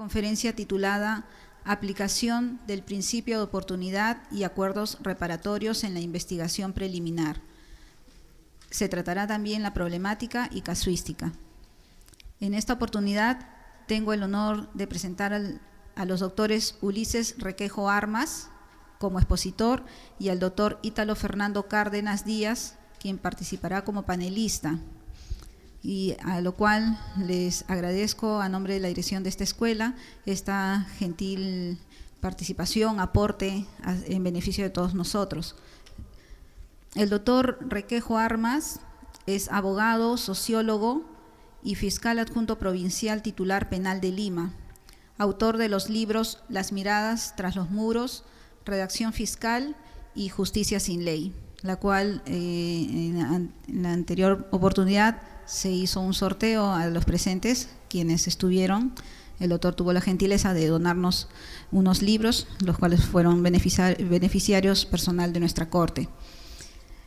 conferencia titulada Aplicación del principio de oportunidad y acuerdos reparatorios en la investigación preliminar. Se tratará también la problemática y casuística. En esta oportunidad tengo el honor de presentar a los doctores Ulises Requejo Armas como expositor y al doctor Ítalo Fernando Cárdenas Díaz, quien participará como panelista, y a lo cual les agradezco a nombre de la dirección de esta escuela esta gentil participación, aporte en beneficio de todos nosotros. El doctor Requejo Armas es abogado, sociólogo y fiscal adjunto provincial titular penal de Lima, autor de los libros Las miradas tras los muros, Redacción fiscal y Justicia sin ley, la cual en la anterior oportunidad se hizo un sorteo a los presentes, quienes estuvieron. El doctor tuvo la gentileza de donarnos unos libros, los cuales fueron beneficiarios personal de nuestra corte.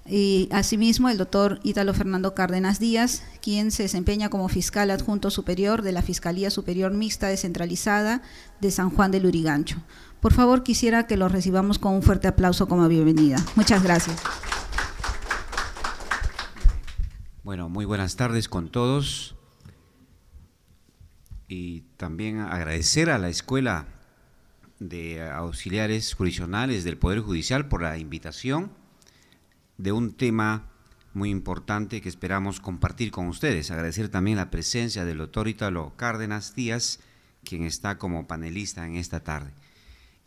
Y asimismo el doctor Ítalo Fernando Cárdenas Díaz, quien se desempeña como fiscal adjunto superior de la Fiscalía Superior Mixta Descentralizada de San Juan de Lurigancho. Por favor, quisiera que los recibamos con un fuerte aplauso como bienvenida. Muchas gracias. Bueno, muy buenas tardes con todos, y también agradecer a la Escuela de Auxiliares Jurisdiccionales del Poder Judicial por la invitación de un tema muy importante que esperamos compartir con ustedes. Agradecer también la presencia del doctor Ítalo Cárdenas Díaz, quien está como panelista en esta tarde.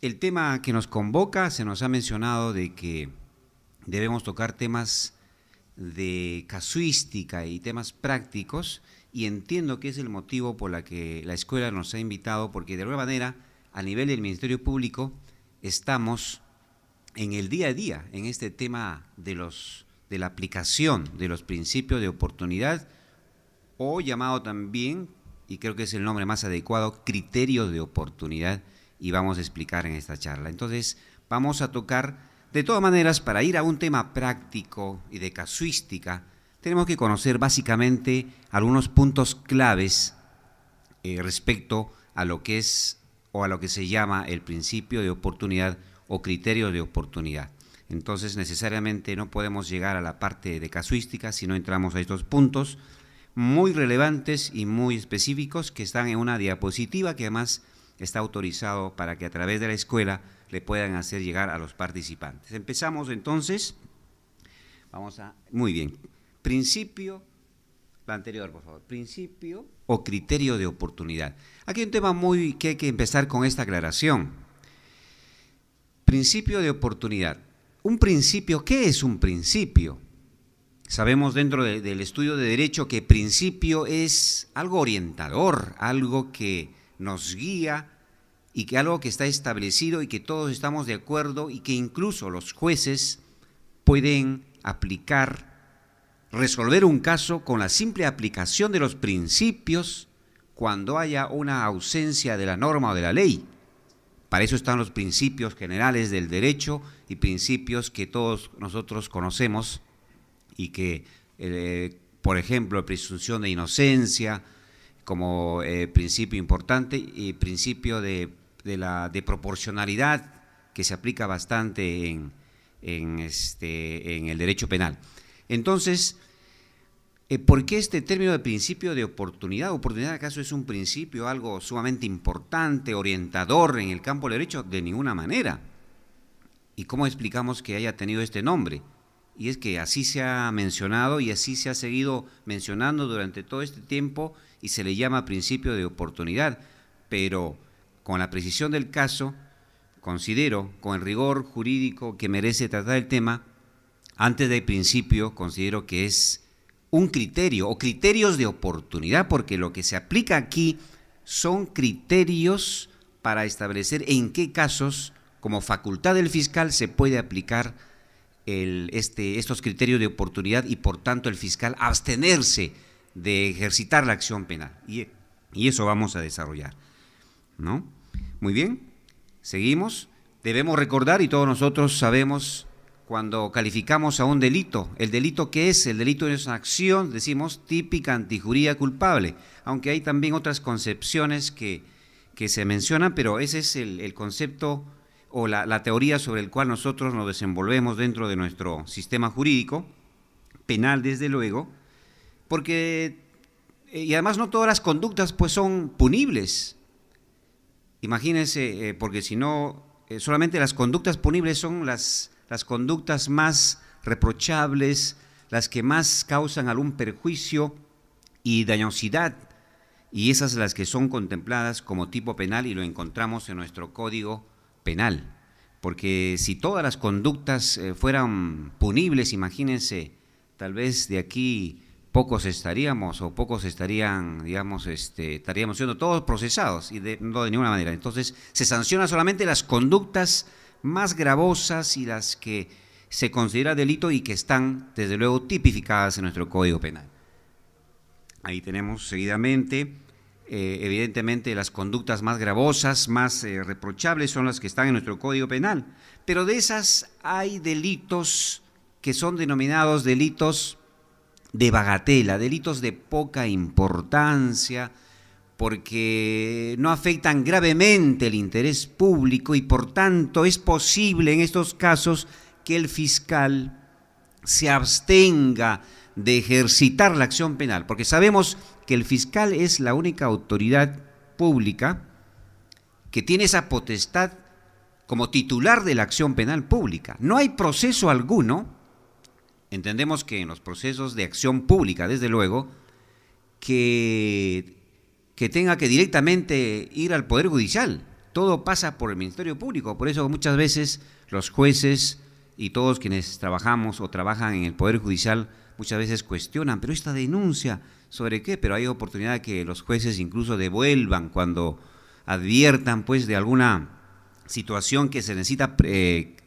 El tema que nos convoca, se nos ha mencionado de que debemos tocar temas de casuística y temas prácticos, y entiendo que es el motivo por la que la escuela nos ha invitado, porque de alguna manera a nivel del Ministerio Público estamos en el día a día en este tema de la aplicación de los principios de oportunidad, o llamado también, y creo que es el nombre más adecuado, criterios de oportunidad, y vamos a explicar en esta charla. Entonces vamos a tocar. De todas maneras, para ir a un tema práctico y de casuística, tenemos que conocer básicamente algunos puntos claves respecto a lo que es o a lo que se llama el principio de oportunidad o criterio de oportunidad. Entonces, necesariamente no podemos llegar a la parte de casuística si no entramos a estos puntos muy relevantes y muy específicos que están en una diapositiva que además está autorizado para que a través de la escuela le puedan hacer llegar a los participantes. Empezamos entonces, muy bien, principio, la anterior por favor, principio o criterio de oportunidad. Aquí hay un tema que hay que empezar con esta aclaración. Principio de oportunidad. Un principio, ¿qué es un principio? Sabemos dentro del estudio de derecho que principio es algo orientador, algo que nos guía, y que algo que está establecido y que todos estamos de acuerdo, y que incluso los jueces pueden resolver un caso con la simple aplicación de los principios cuando haya una ausencia de la norma o de la ley. Para eso están los principios generales del derecho y principios que todos nosotros conocemos y que, por ejemplo, presunción de inocencia como principio importante, y principio de proporcionalidad, que se aplica bastante en el derecho penal. Entonces, ¿por qué este término de principio de oportunidad? ¿Oportunidad acaso es un principio algo sumamente importante, orientador en el campo del derecho? De ninguna manera. ¿Y cómo explicamos que haya tenido este nombre? Y es que así se ha mencionado y así se ha seguido mencionando durante todo este tiempo, y se le llama principio de oportunidad, pero con la precisión del caso, considero, con el rigor jurídico que merece tratar el tema, antes del principio considero que es un criterio o criterios de oportunidad, porque lo que se aplica aquí son criterios para establecer en qué casos, como facultad del fiscal, se puede aplicar estos criterios de oportunidad, y por tanto el fiscal abstenerse de ejercitar la acción penal. Y eso vamos a desarrollar, ¿no? Muy bien, seguimos. Debemos recordar, y todos nosotros sabemos, cuando calificamos a un delito, ¿el delito qué es? El delito es una acción, decimos, típica antijuría culpable, aunque hay también otras concepciones que que se mencionan, pero ese es el concepto o la teoría sobre el cual nosotros nos desenvolvemos dentro de nuestro sistema jurídico, penal desde luego, porque, y además no todas las conductas pues son punibles. Imagínense, porque si no, solamente las conductas punibles son las conductas más reprochables, las que más causan algún perjuicio y dañosidad, y esas las que son contempladas como tipo penal y lo encontramos en nuestro Código Penal. Porque si todas las conductas fueran punibles, imagínense, tal vez de aquí pocos estaríamos o pocos estarían, digamos, estaríamos siendo todos procesados y no de ninguna manera. Entonces se sancionan solamente las conductas más gravosas y las que se considera delito y que están desde luego tipificadas en nuestro Código Penal. Ahí tenemos seguidamente, evidentemente las conductas más gravosas, más reprochables son las que están en nuestro Código Penal, pero de esas hay delitos que son denominados delitos de bagatela, delitos de poca importancia, porque no afectan gravemente el interés público y por tanto es posible en estos casos que el fiscal se abstenga de ejercitar la acción penal, porque sabemos que el fiscal es la única autoridad pública que tiene esa potestad como titular de la acción penal pública. No hay proceso alguno, entendemos que en los procesos de acción pública, desde luego, que tenga que directamente ir al Poder Judicial. Todo pasa por el Ministerio Público, por eso muchas veces los jueces y todos quienes trabajamos o trabajan en el Poder Judicial muchas veces cuestionan, pero esta denuncia, ¿sobre qué? Pero hay oportunidad que los jueces incluso devuelvan cuando adviertan pues de alguna situación que se necesita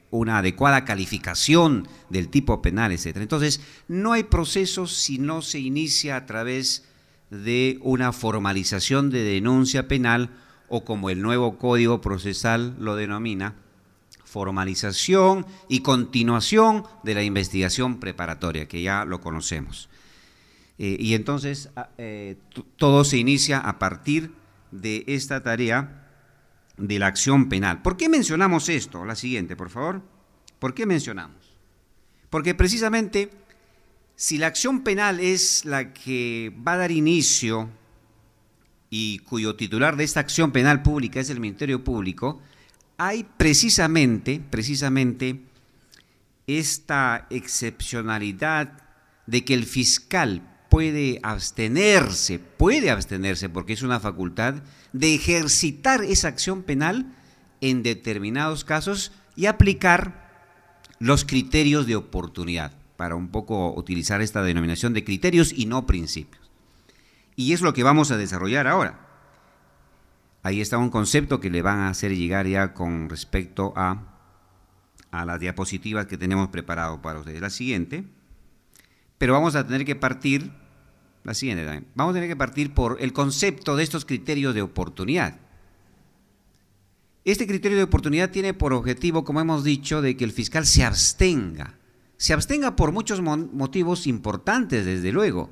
una adecuada calificación del tipo penal, etcétera. Entonces, no hay proceso si no se inicia a través de una formalización de denuncia penal o como el nuevo Código Procesal lo denomina, formalización y continuación de la investigación preparatoria, que ya lo conocemos. Y entonces todo se inicia a partir de esta tarea de la acción penal. ¿Por qué mencionamos esto? La siguiente, por favor. ¿Por qué mencionamos? Porque precisamente si la acción penal es la que va a dar inicio y cuyo titular de esta acción penal pública es el Ministerio Público, hay precisamente esta excepcionalidad de que el fiscal puede abstenerse porque es una facultad de ejercitar esa acción penal en determinados casos y aplicar los criterios de oportunidad, para un poco utilizar esta denominación de criterios y no principios. Y es lo que vamos a desarrollar ahora. Ahí está un concepto que le van a hacer llegar ya con respecto a las diapositivas que tenemos preparado para ustedes. La siguiente, pero vamos a tener que partir, la siguiente también, vamos a tener que partir por el concepto de estos criterios de oportunidad. Este criterio de oportunidad tiene por objetivo, como hemos dicho, de que el fiscal se abstenga por muchos motivos importantes, desde luego.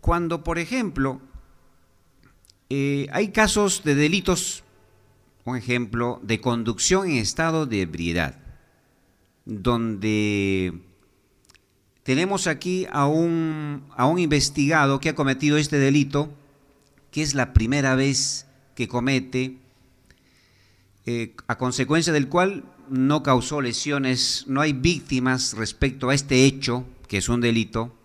Cuando, por ejemplo, hay casos de delitos, un ejemplo, de conducción en estado de ebriedad, donde tenemos aquí a un investigado que ha cometido este delito, que es la primera vez que comete, a consecuencia del cual no causó lesiones, no hay víctimas respecto a este hecho, que es un delito.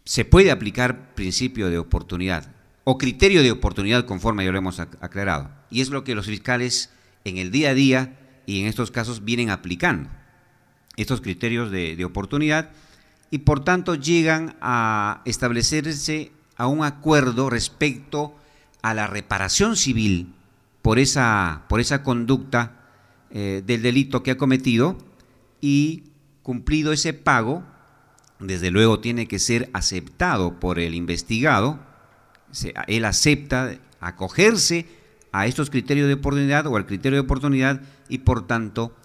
Se puede aplicar principio de oportunidad o criterio de oportunidad, conforme ya lo hemos aclarado, y es lo que los fiscales en el día a día y en estos casos vienen aplicando, estos criterios de oportunidad, y por tanto llegan a establecerse a un acuerdo respecto a la reparación civil por esa conducta del delito que ha cometido, y cumplido ese pago, desde luego tiene que ser aceptado por el investigado. Él acepta acogerse a estos criterios de oportunidad o al criterio de oportunidad y por tanto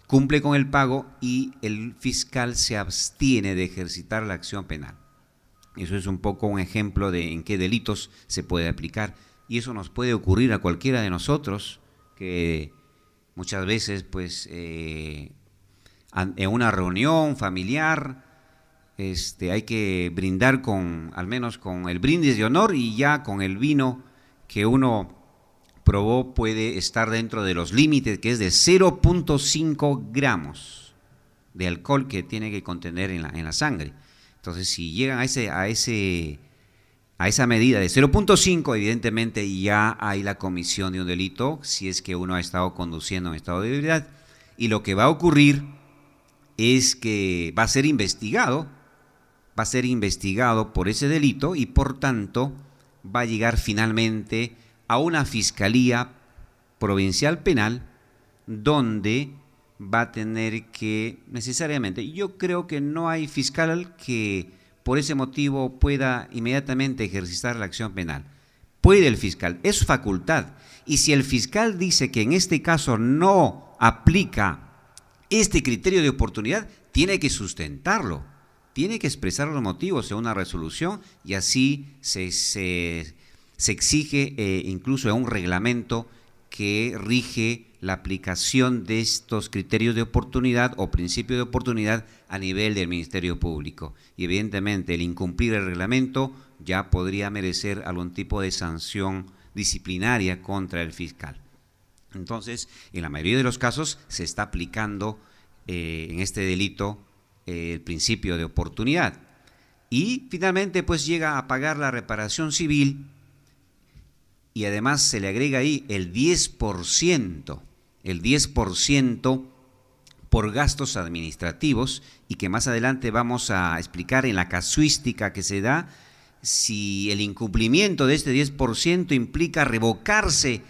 cumple con el pago y el fiscal se abstiene de ejercitar la acción penal. Eso es un poco un ejemplo de en qué delitos se puede aplicar. y eso nos puede ocurrir a cualquiera de nosotros, que muchas veces pues en una reunión familiar hay que brindar al menos con el brindis de honor, y ya con el vino que uno probó puede estar dentro de los límites, que es de 0.5 gramos de alcohol que tiene que contener en la sangre. Entonces, si llegan a esa medida de 0.5, evidentemente ya hay la comisión de un delito si es que uno ha estado conduciendo en estado de ebriedad, y lo que va a ocurrir es que va a ser investigado por ese delito, y por tanto va a llegar finalmente a una fiscalía provincial penal, donde va a tener que necesariamente, yo creo que no hay fiscal que por ese motivo pueda inmediatamente ejercitar la acción penal. Puede el fiscal, es facultad, y si el fiscal dice que en este caso no aplica este criterio de oportunidad, tiene que sustentarlo, tiene que expresar los motivos en una resolución, y así se exige incluso en un reglamento que rige la aplicación de estos criterios de oportunidad o principio de oportunidad a nivel del Ministerio Público. Y evidentemente el incumplir el reglamento ya podría merecer algún tipo de sanción disciplinaria contra el fiscal. Entonces, en la mayoría de los casos se está aplicando en este delito el principio de oportunidad. Y finalmente pues llega a pagar la reparación civil, y además se le agrega ahí el 10% por gastos administrativos, y que más adelante vamos a explicar en la casuística que se da, si el incumplimiento de este 10% implica revocarse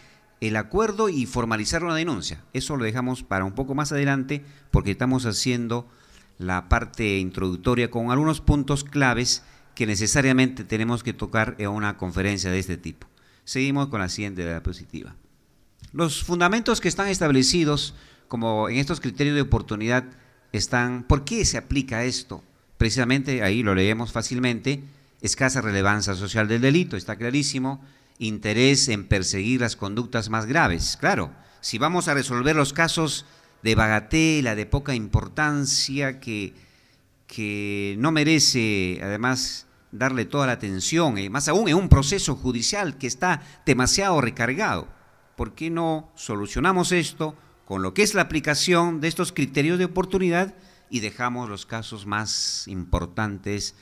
el acuerdo y formalizar una denuncia. Eso lo dejamos para un poco más adelante, porque estamos haciendo la parte introductoria con algunos puntos claves que necesariamente tenemos que tocar en una conferencia de este tipo. Seguimos con la siguiente diapositiva. Los fundamentos que están establecidos como en estos criterios de oportunidad están. ¿Por qué se aplica esto? Precisamente ahí lo leemos fácilmente: escasa relevancia social del delito, está clarísimo; interés en perseguir las conductas más graves. Claro, si vamos a resolver los casos de bagatela, de poca importancia, que no merece además darle toda la atención, más aún en un proceso judicial que está demasiado recargado, ¿por qué no solucionamos esto con lo que es la aplicación de estos criterios de oportunidad y dejamos los casos más importantes,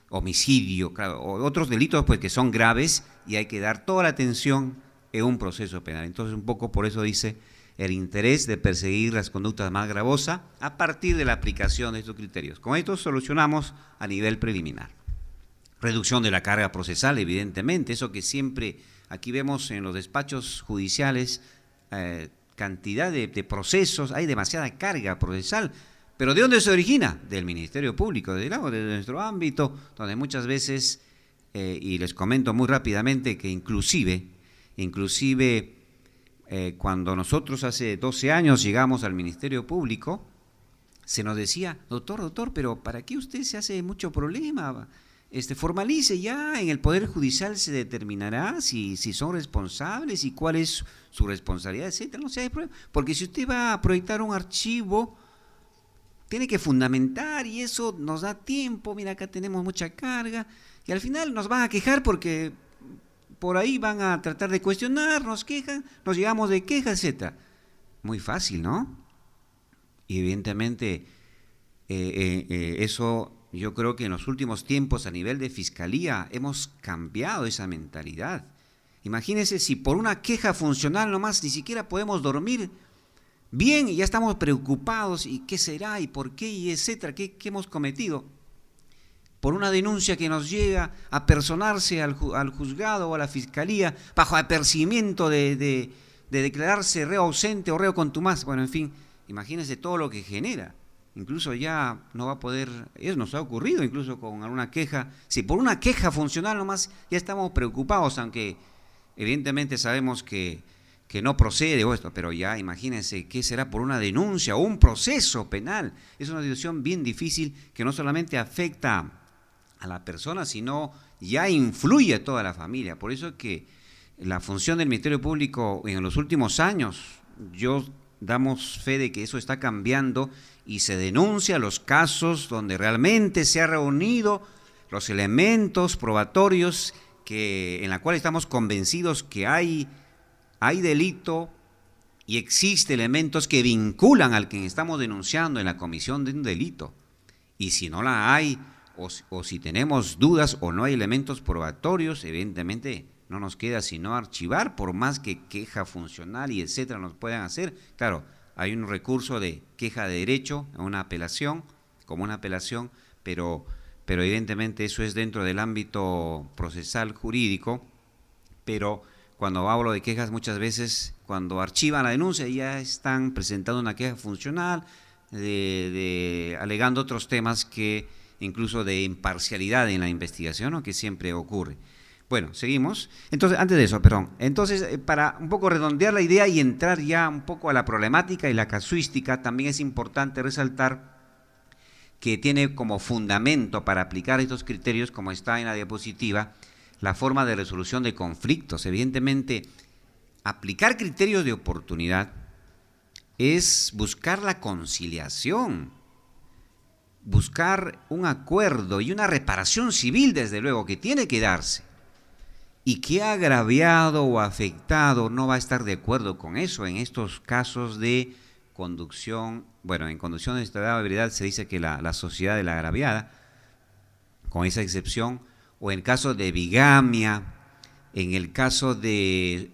homicidio, o otros delitos pues que son graves y hay que dar toda la atención en un proceso penal? Entonces, un poco por eso dice el interés de perseguir las conductas más gravosas a partir de la aplicación de estos criterios. Con esto solucionamos a nivel preliminar. Reducción de la carga procesal, evidentemente, eso que siempre aquí vemos en los despachos judiciales, cantidad de procesos, hay demasiada carga procesal. ¿Pero de dónde se origina? Del Ministerio Público, de nuestro ámbito, donde muchas veces, y les comento muy rápidamente que inclusive cuando nosotros hace 12 años llegamos al Ministerio Público, se nos decía: doctor, pero ¿para qué usted se hace mucho problema? Formalice ya, en el Poder Judicial se determinará si son responsables y cuál es su responsabilidad, etcétera. No hay problema, porque si usted va a proyectar un archivo, tiene que fundamentar, y eso nos da tiempo. Mira, acá tenemos mucha carga, y al final nos van a quejar porque por ahí van a tratar de cuestionar, nos quejan, nos llegamos de quejas, etcétera. Muy fácil, ¿no? Y evidentemente eso, yo creo que en los últimos tiempos a nivel de fiscalía hemos cambiado esa mentalidad. Imagínense si por una queja funcional nomás ni siquiera podemos dormir bien y ya estamos preocupados, y qué será, y por qué, y etcétera, qué hemos cometido. Por una denuncia que nos llega a personarse al juzgado o a la fiscalía bajo apercibimiento de declararse reo ausente o reo contumaz. Bueno, en fin, imagínense todo lo que genera. Incluso ya no va a poder, eso nos ha ocurrido incluso con alguna queja. Si por una queja funcional nomás ya estamos preocupados, aunque evidentemente sabemos que no procede o esto, pero ya imagínense qué será por una denuncia o un proceso penal. Es una situación bien difícil que no solamente afecta a la persona, sino ya influye a toda la familia. Por eso es que la función del Ministerio Público en los últimos años, damos fe de que eso está cambiando y se denuncia los casos donde realmente se han reunido los elementos probatorios en la cual estamos convencidos que hay delito y existe elementos que vinculan al que estamos denunciando en la comisión de un delito. Y si no la hay, o si tenemos dudas o no hay elementos probatorios, evidentemente no nos queda sino archivar, por más que queja funcional y etcétera nos puedan hacer. Claro, hay un recurso de queja de derecho, una apelación, como una apelación, pero evidentemente eso es dentro del ámbito procesal jurídico. Pero cuando hablo de quejas, muchas veces cuando archivan la denuncia ya están presentando una queja funcional, alegando otros temas que incluso de imparcialidad en la investigación, ¿no?, que siempre ocurre. Bueno, seguimos. Entonces, antes de eso, perdón. Entonces, para un poco redondear la idea y entrar ya un poco a la problemática y la casuística, también es importante resaltar que tiene como fundamento para aplicar estos criterios, como está en la diapositiva, la forma de resolución de conflictos. Evidentemente, aplicar criterios de oportunidad es buscar la conciliación, buscar un acuerdo y una reparación civil, desde luego, que tiene que darse. Y que agraviado o afectado no va a estar de acuerdo con eso en estos casos de conducción. Bueno, en conducción de estado de ebriedad se dice que la sociedad de la agraviada, con esa excepción, o en caso de bigamia, en el caso de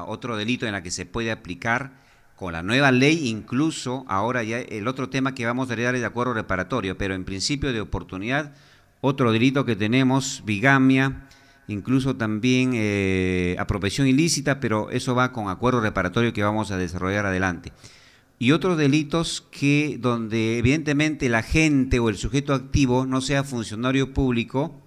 otro delito en la que se puede aplicar con la nueva ley, incluso ahora ya el otro tema que vamos a heredar es de acuerdo reparatorio, pero en principio de oportunidad, otro delito que tenemos, bigamia, incluso también apropiación ilícita, pero eso va con acuerdo reparatorio que vamos a desarrollar adelante. Y otros delitos donde evidentemente el agente o el sujeto activo no sea funcionario público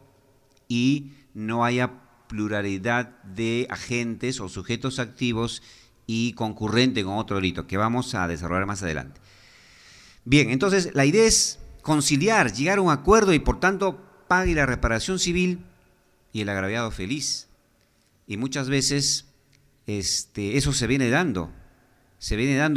y no haya pluralidad de agentes o sujetos activos y concurrente con otro delito, que vamos a desarrollar más adelante. Bien, entonces la idea es conciliar, llegar a un acuerdo y por tanto pague la reparación civil y el agraviado feliz. Y muchas veces eso se viene dando,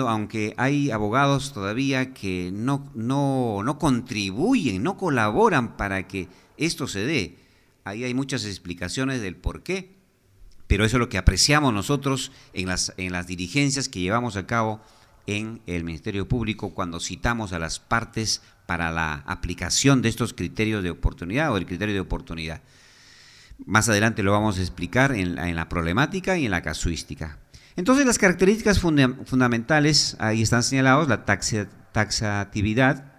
aunque hay abogados todavía que no contribuyen, no colaboran para que esto se dé. Ahí hay muchas explicaciones del por qué, pero eso es lo que apreciamos nosotros en las diligencias que llevamos a cabo en el Ministerio Público cuando citamos a las partes para la aplicación de estos criterios de oportunidad o el criterio de oportunidad. Más adelante lo vamos a explicar en la problemática y en la casuística. Entonces, las características fundamentales, ahí están señalados, la taxatividad,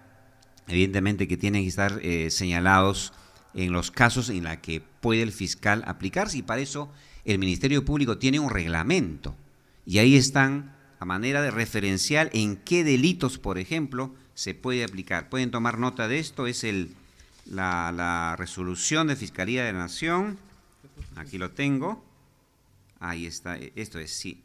evidentemente que tienen que estar señalados en los casos en la que puede el fiscal aplicarse, y para eso el Ministerio Público tiene un reglamento, y ahí están a manera de referencial en qué delitos, por ejemplo, se puede aplicar. Pueden tomar nota de esto, es la resolución de Fiscalía de la Nación, aquí lo tengo, ahí está, esto es, sí,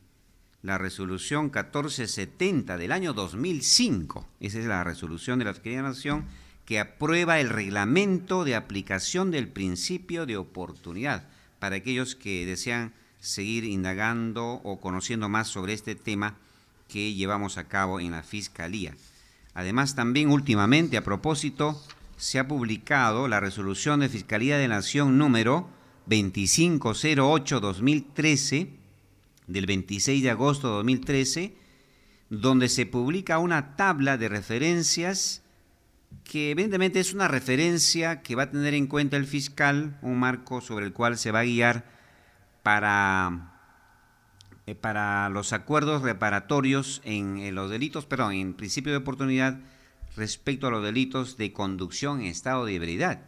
la resolución 1470 del año 2005, esa es la resolución de la Fiscalía de la Nación que aprueba el reglamento de aplicación del principio de oportunidad para aquellos que desean seguir indagando o conociendo más sobre este tema que llevamos a cabo en la Fiscalía. Además, también últimamente, a propósito, se ha publicado la resolución de Fiscalía de la Nación número 2508-2013, del 26 de agosto de 2013, donde se publica una tabla de referencias que evidentemente es una referencia que va a tener en cuenta el fiscal, un marco sobre el cual se va a guiar para los acuerdos reparatorios en los delitos, perdón, en principio de oportunidad respecto a los delitos de conducción en estado de ebriedad,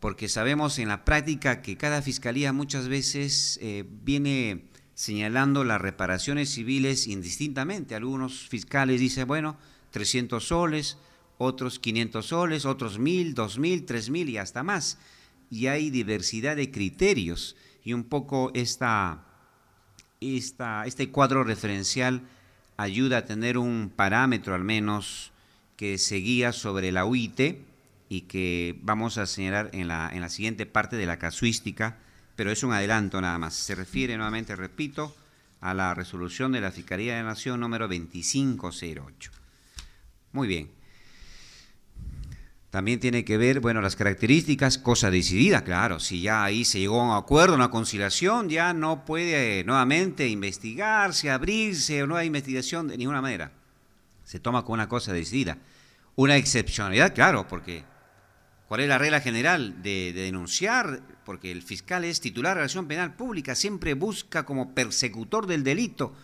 porque sabemos en la práctica que cada fiscalía muchas veces viene señalando las reparaciones civiles indistintamente. Algunos fiscales dicen, bueno, 300 soles, otros 500 soles, otros 1.000, 2.000, 3.000 y hasta más. Y hay diversidad de criterios y un poco este cuadro referencial ayuda a tener un parámetro al menos que se guía sobre la UIT y que vamos a señalar en la siguiente parte de la casuística pero es un adelanto nada más. Se refiere nuevamente, repito, a la resolución de la Fiscalía de la Nación número 2508. Muy bien. También tiene que ver, bueno, las características, cosa decidida, claro, si ya ahí se llegó a un acuerdo, una conciliación, ya no puede nuevamente investigarse, abrirse, nueva investigación de ninguna manera. Se toma como una cosa decidida. Una excepcionalidad, claro, porque ¿cuál es la regla general de denunciar? Porque el fiscal es titular de relación penal pública, siempre busca como persecutor del delito.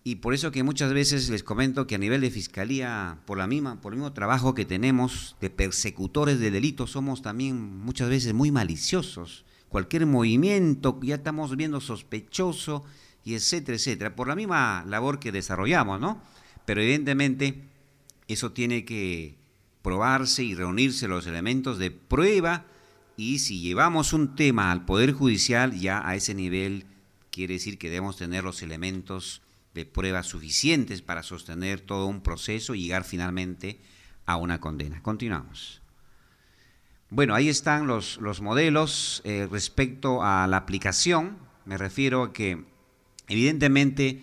Y por eso que muchas veces les comento que a nivel de fiscalía, por el mismo trabajo que tenemos de persecutores de delitos, somos también muchas veces muy maliciosos. Cualquier movimiento ya estamos viendo sospechoso y etcétera, etcétera, por la misma labor que desarrollamos, ¿no? Pero evidentemente eso tiene que probarse y reunirse los elementos de prueba, y si llevamos un tema al Poder Judicial, ya a ese nivel quiere decir que debemos tener los elementos de pruebas suficientes para sostener todo un proceso y llegar finalmente a una condena. Continuamos. Bueno, ahí están los modelos respecto a la aplicación. Me refiero a que, evidentemente,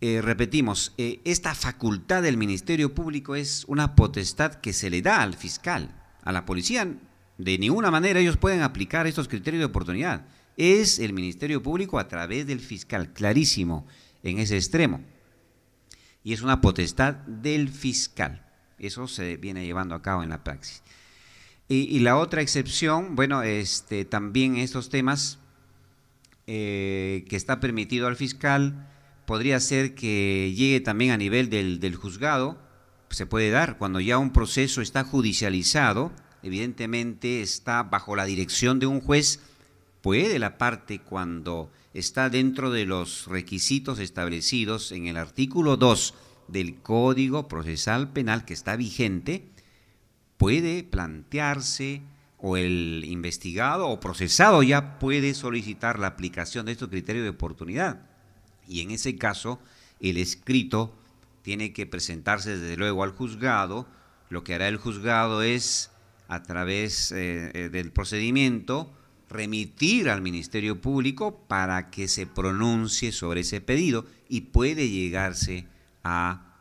repetimos, esta facultad del Ministerio Público es una potestad que se le da al fiscal, a la policía. De ninguna manera ellos pueden aplicar estos criterios de oportunidad. Es el Ministerio Público a través del fiscal, clarísimo en ese extremo. Y es una potestad del fiscal. Eso se viene llevando a cabo en la praxis. Y la otra excepción, bueno, también estos temas que está permitido al fiscal, podría ser que llegue también a nivel del juzgado. Se puede dar cuando ya un proceso está judicializado, evidentemente está bajo la dirección de un juez. Puede la parte, cuando está dentro de los requisitos establecidos en el artículo 2 del Código Procesal Penal que está vigente, puede plantearse, o el investigado o procesado ya puede solicitar la aplicación de estos criterios de oportunidad. Y en ese caso, el escrito tiene que presentarse desde luego al juzgado. Lo que hará el juzgado es, a través del procedimiento, remitir al Ministerio Público para que se pronuncie sobre ese pedido, y puede llegarse a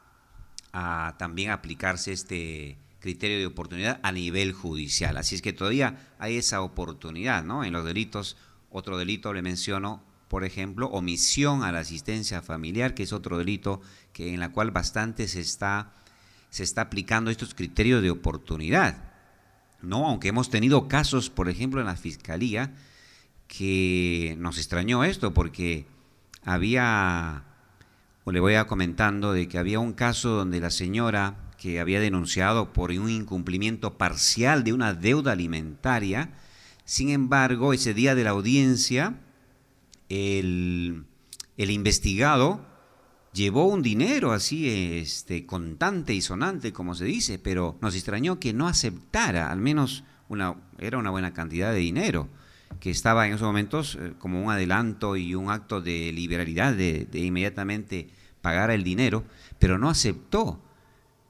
también aplicarse este criterio de oportunidad a nivel judicial. Así es que todavía hay esa oportunidad, ¿no? En los delitos, otro delito le menciono, por ejemplo, omisión a la asistencia familiar, que es otro delito en la cual bastante se está aplicando estos criterios de oportunidad. No, aunque hemos tenido casos, por ejemplo, en la Fiscalía, que nos extrañó esto, porque le voy a comentando de que había un caso donde la señora que había denunciado por un incumplimiento parcial de una deuda alimentaria, sin embargo, ese día de la audiencia, el investigado llevó un dinero así, contante y sonante, como se dice, pero nos extrañó que no aceptara, al menos era una buena cantidad de dinero, que estaba en esos momentos como un adelanto y un acto de liberalidad de inmediatamente pagar el dinero, pero no aceptó.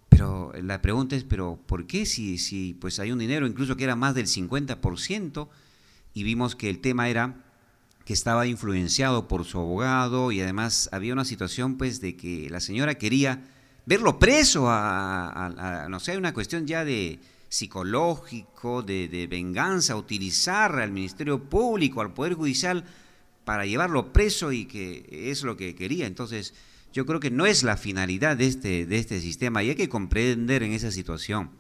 Pero la pregunta es, ¿pero por qué? Si pues hay un dinero incluso que era más del 50%, y vimos que el tema era que estaba influenciado por su abogado, y además había una situación pues de que la señora quería verlo preso, no sé, una cuestión ya de psicológico, de venganza, utilizar al Ministerio Público, al Poder Judicial para llevarlo preso, y que es lo que quería. Entonces yo creo que no es la finalidad de este sistema, y hay que comprender en esa situación.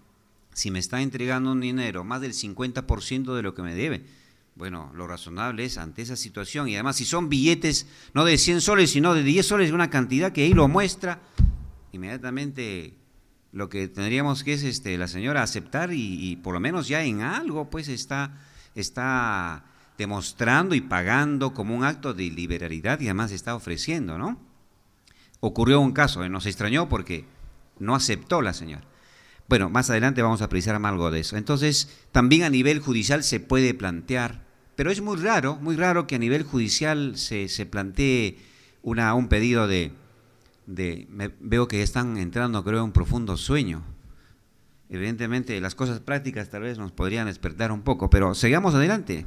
Si me está entregando un dinero, más del 50% de lo que me debe, bueno, lo razonable es, ante esa situación, y además si son billetes no de 100 soles, sino de 10 soles, una cantidad que ahí lo muestra, inmediatamente lo que tendríamos que es la señora aceptar, y por lo menos ya en algo pues está demostrando y pagando como un acto de liberalidad, y además está ofreciendo, ¿no? Ocurrió un caso, nos extrañó porque no aceptó la señora. Bueno, más adelante vamos a precisar algo de eso. Entonces, también a nivel judicial se puede plantear, pero es muy raro que a nivel judicial se plantee un pedido veo que están entrando, creo, en un profundo sueño. Evidentemente, las cosas prácticas tal vez nos podrían despertar un poco, pero sigamos adelante.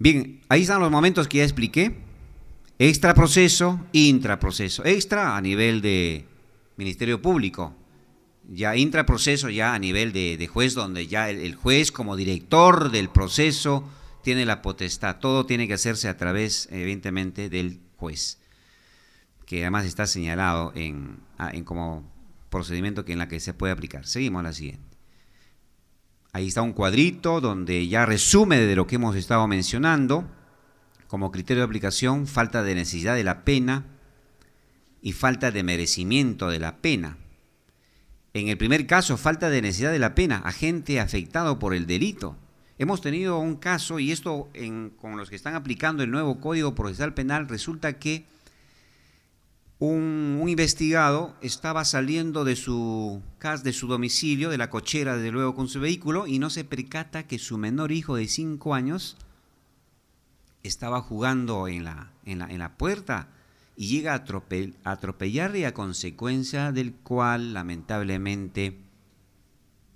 Bien, ahí están los momentos que ya expliqué. Extraproceso, intraproceso. Extra a nivel de Ministerio Público. Ya intraproceso ya a nivel de juez, donde ya el juez como director del proceso tiene la potestad. Todo tiene que hacerse a través, evidentemente, del juez, que además está señalado en como procedimiento en la que se puede aplicar. Seguimos a la siguiente. Ahí está un cuadrito donde ya resume de lo que hemos estado mencionando. Como criterio de aplicación, falta de necesidad de la pena y falta de merecimiento de la pena. En el primer caso, falta de necesidad de la pena, agente afectado por el delito. Hemos tenido un caso, y esto con los que están aplicando el nuevo Código Procesal Penal, resulta que un investigado estaba saliendo de su domicilio, de la cochera, desde luego con su vehículo, y no se percata que su menor hijo de 5 años estaba jugando en la puerta y llega a atropellarle, a consecuencia del cual lamentablemente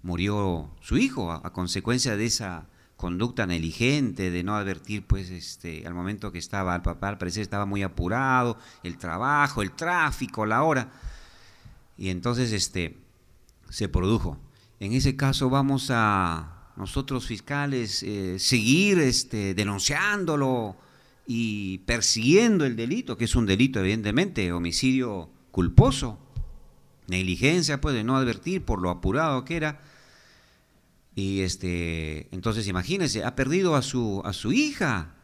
murió su hijo, a consecuencia de esa conducta negligente, de no advertir, pues, al momento que estaba el papá, al parecer estaba muy apurado, el trabajo, el tráfico, la hora, y entonces se produjo. En ese caso vamos a nosotros fiscales seguir denunciándolo y persiguiendo el delito, que es un delito evidentemente, homicidio culposo, negligencia, pues, de no advertir por lo apurado que era. Y entonces imagínense, ha perdido a su hija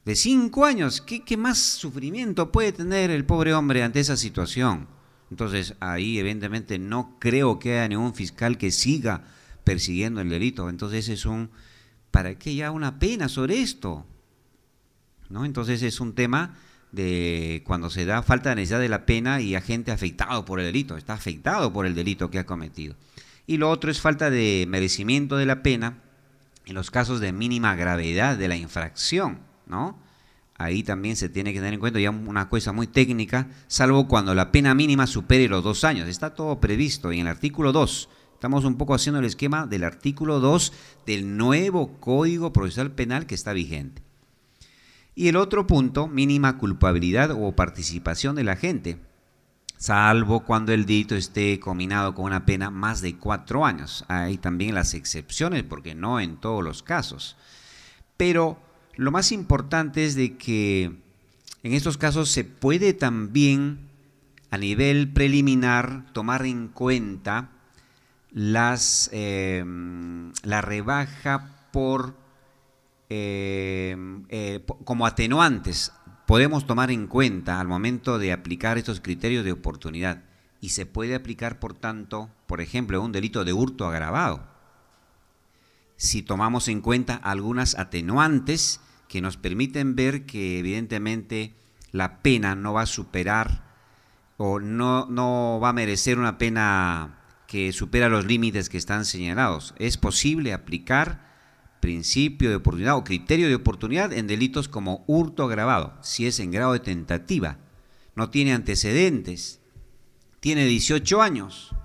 de 5 años. ¿Qué más sufrimiento puede tener el pobre hombre ante esa situación? Entonces ahí evidentemente no creo que haya ningún fiscal que siga persiguiendo el delito. Entonces ¿para qué ya una pena sobre esto? ¿No? Entonces es un tema de cuando se da falta de necesidad de la pena y agente afectado por el delito, está afectado por el delito que ha cometido. Y lo otro es falta de merecimiento de la pena en los casos de mínima gravedad de la infracción, ¿no? Ahí también se tiene que tener en cuenta ya una cosa muy técnica, salvo cuando la pena mínima supere los 2 años. Está todo previsto y en el artículo 2, estamos un poco haciendo el esquema del artículo 2 del nuevo Código Procesal Penal que está vigente. Y el otro punto, mínima culpabilidad o participación del agente, salvo cuando el delito esté combinado con una pena más de 4 años. Hay también las excepciones, porque no en todos los casos. Pero lo más importante es de que en estos casos se puede también, a nivel preliminar, tomar en cuenta la rebaja como atenuantes. Podemos tomar en cuenta al momento de aplicar estos criterios de oportunidad y se puede aplicar, por tanto, por ejemplo, un delito de hurto agravado. Si tomamos en cuenta algunas atenuantes que nos permiten ver que evidentemente la pena no va a superar o no va a merecer una pena que supera los límites que están señalados. Es posible aplicar principio de oportunidad o criterio de oportunidad en delitos como hurto agravado, si es en grado de tentativa, no tiene antecedentes, tiene 18 años.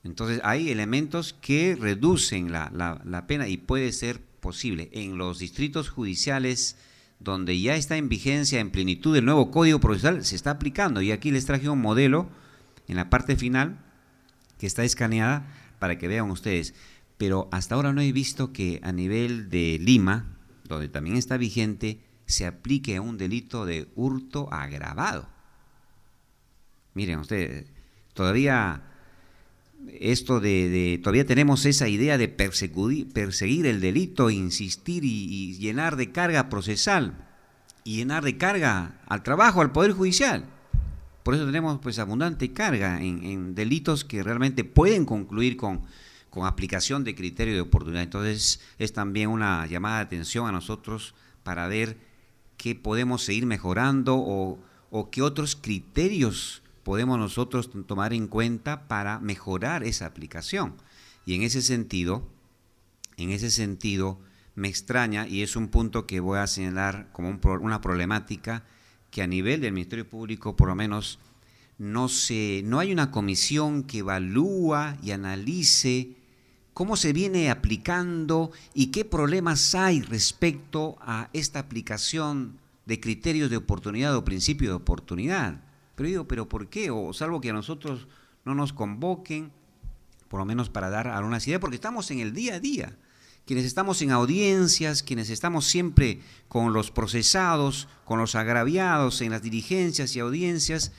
Entonces hay elementos que reducen la pena y puede ser posible. En los distritos judiciales donde ya está en vigencia, en plenitud el nuevo Código Procesal, se está aplicando, y aquí les traje un modelo en la parte final que está escaneada para que vean ustedes. Pero hasta ahora no he visto que a nivel de Lima, donde también está vigente, se aplique un delito de hurto agravado. Miren ustedes, todavía todavía tenemos esa idea de perseguir el delito, insistir y llenar de carga procesal y llenar de carga al trabajo, al Poder Judicial. Por eso tenemos pues abundante carga en delitos que realmente pueden concluir con aplicación de criterio de oportunidad. Entonces es también una llamada de atención a nosotros para ver qué podemos seguir mejorando o qué otros criterios podemos nosotros tomar en cuenta para mejorar esa aplicación. Y en ese sentido me extraña, y es un punto que voy a señalar como una problemática, que a nivel del Ministerio Público por lo menos no hay una comisión que evalúa y analice cómo se viene aplicando y qué problemas hay respecto a esta aplicación de criterios de oportunidad o principio de oportunidad. Pero digo, ¿pero por qué? O salvo que a nosotros no nos convoquen, por lo menos para dar algunas ideas, porque estamos en el día a día. Quienes estamos en audiencias, quienes estamos siempre con los procesados, con los agraviados en las diligencias y audiencias,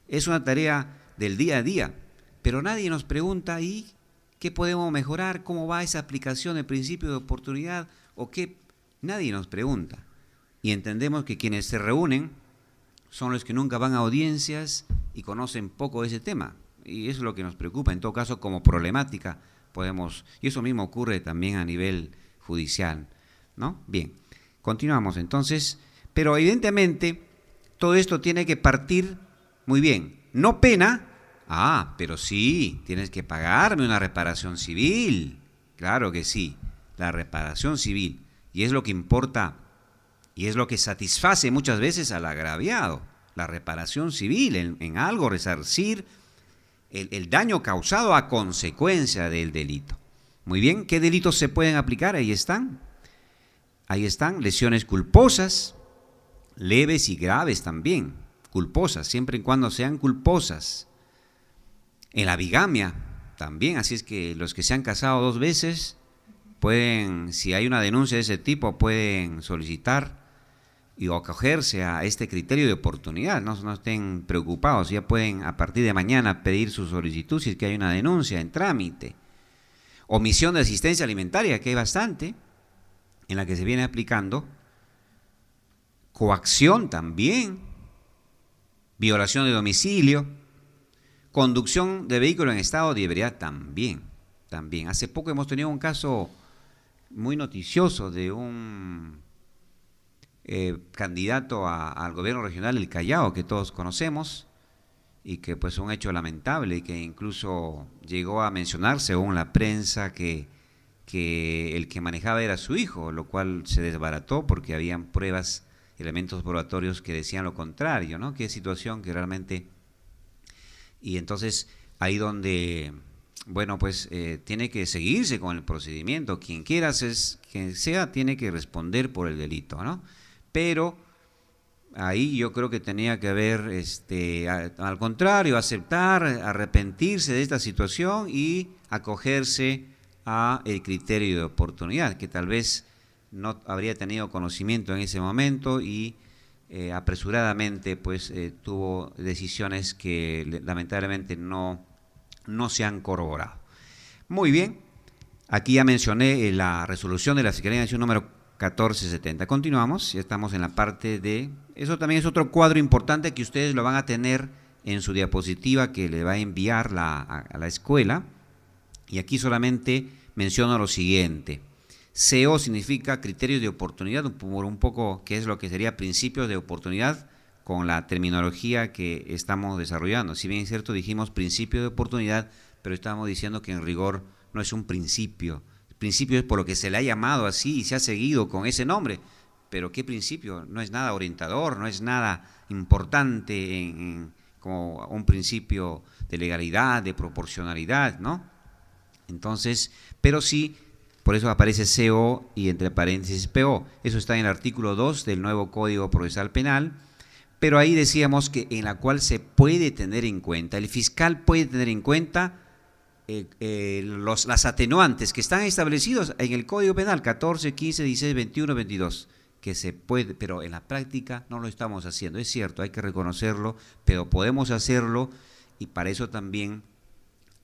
es una tarea del día a día. Pero nadie nos pregunta, ¿y qué podemos mejorar? ¿Cómo va esa aplicación del principio de oportunidad? ¿O qué? Nadie nos pregunta. Y entendemos que quienes se reúnen son los que nunca van a audiencias y conocen poco de ese tema. Y eso es lo que nos preocupa, en todo caso, como problemática podemos, y eso mismo ocurre también a nivel judicial, ¿no? Bien, continuamos entonces, pero evidentemente todo esto tiene que partir muy bien, no pena, pero sí, tienes que pagarme una reparación civil, claro que sí, la reparación civil, y es lo que importa, y es lo que satisface muchas veces al agraviado, la reparación civil, en algo resarcir el daño causado a consecuencia del delito. Muy bien, ¿qué delitos se pueden aplicar? Ahí están. Ahí están, lesiones culposas, leves y graves también, culposas, siempre y cuando sean culposas. En la bigamia también, así es que los que se han casado 2 veces pueden, si hay una denuncia de ese tipo, pueden solicitar y acogerse a este criterio de oportunidad, no estén preocupados, ya pueden a partir de mañana pedir su solicitud si es que hay una denuncia en trámite. Omisión de asistencia alimentaria, que hay bastante, en la que se viene aplicando. Coacción también, violación de domicilio, conducción de vehículo en estado de ebriedad también. Hace poco hemos tenido un caso muy noticioso de un candidato al gobierno regional del Callao, que todos conocemos, y que pues un hecho lamentable, y que incluso llegó a mencionar según la prensa que el que manejaba era su hijo, lo cual se desbarató porque habían pruebas, elementos probatorios que decían lo contrario, ¿no? Qué situación que realmente... Y entonces ahí donde, bueno, pues tiene que seguirse con el procedimiento, quien sea tiene que responder por el delito, ¿no? Pero ahí yo creo que tenía que haber, al contrario, aceptar, arrepentirse de esta situación y acogerse a el criterio de oportunidad, que tal vez no habría tenido conocimiento en ese momento y apresuradamente pues tuvo decisiones que lamentablemente no se han corroborado. Muy bien, aquí ya mencioné la resolución de la Fiscalía Nacional número 1470. Continuamos, ya estamos en la parte de... Eso también es otro cuadro importante que ustedes lo van a tener en su diapositiva que le va a enviar a la escuela. Y aquí solamente menciono lo siguiente. CO significa criterios de oportunidad, por un poco qué es lo que sería principios de oportunidad con la terminología que estamos desarrollando. Si bien es cierto, dijimos principio de oportunidad, pero estamos diciendo que en rigor no es un principio. Principio es por lo que se le ha llamado así y se ha seguido con ese nombre, pero ¿qué principio? No es nada orientador, no es nada importante como un principio de legalidad, de proporcionalidad, ¿no? Entonces, pero sí, por eso aparece CO y entre paréntesis PO, eso está en el artículo 2 del nuevo Código Procesal Penal, pero ahí decíamos que en la cual se puede tener en cuenta, el fiscal puede tener en cuenta las atenuantes que están establecidos en el Código Penal 14, 15, 16, 21, 22, que se puede, pero en la práctica no lo estamos haciendo. Es cierto, hay que reconocerlo, pero podemos hacerlo y para eso también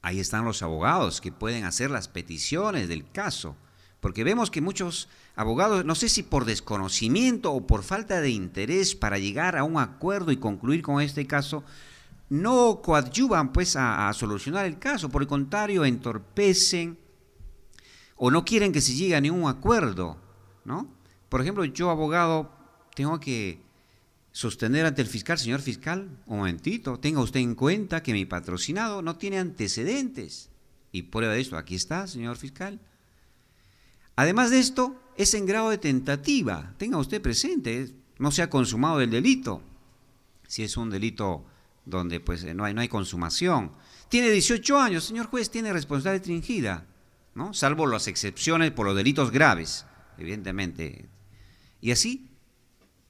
ahí están los abogados que pueden hacer las peticiones del caso, porque vemos que muchos abogados, no sé si por desconocimiento o por falta de interés para llegar a un acuerdo y concluir con este caso, no coadyuvan pues a solucionar el caso, por el contrario entorpecen o no quieren que se llegue a ningún acuerdo, ¿no? Por ejemplo, yo abogado tengo que sostener ante el fiscal, señor fiscal, un momentito, tenga usted en cuenta que mi patrocinado no tiene antecedentes y prueba de esto, aquí está, señor fiscal. Además de esto, es en grado de tentativa, tenga usted presente, no se ha consumado el delito, si es un delito donde pues no hay consumación. Tiene 18 años, señor juez, tiene responsabilidad restringida. ¿no? Salvo las excepciones por los delitos graves, evidentemente. Y así,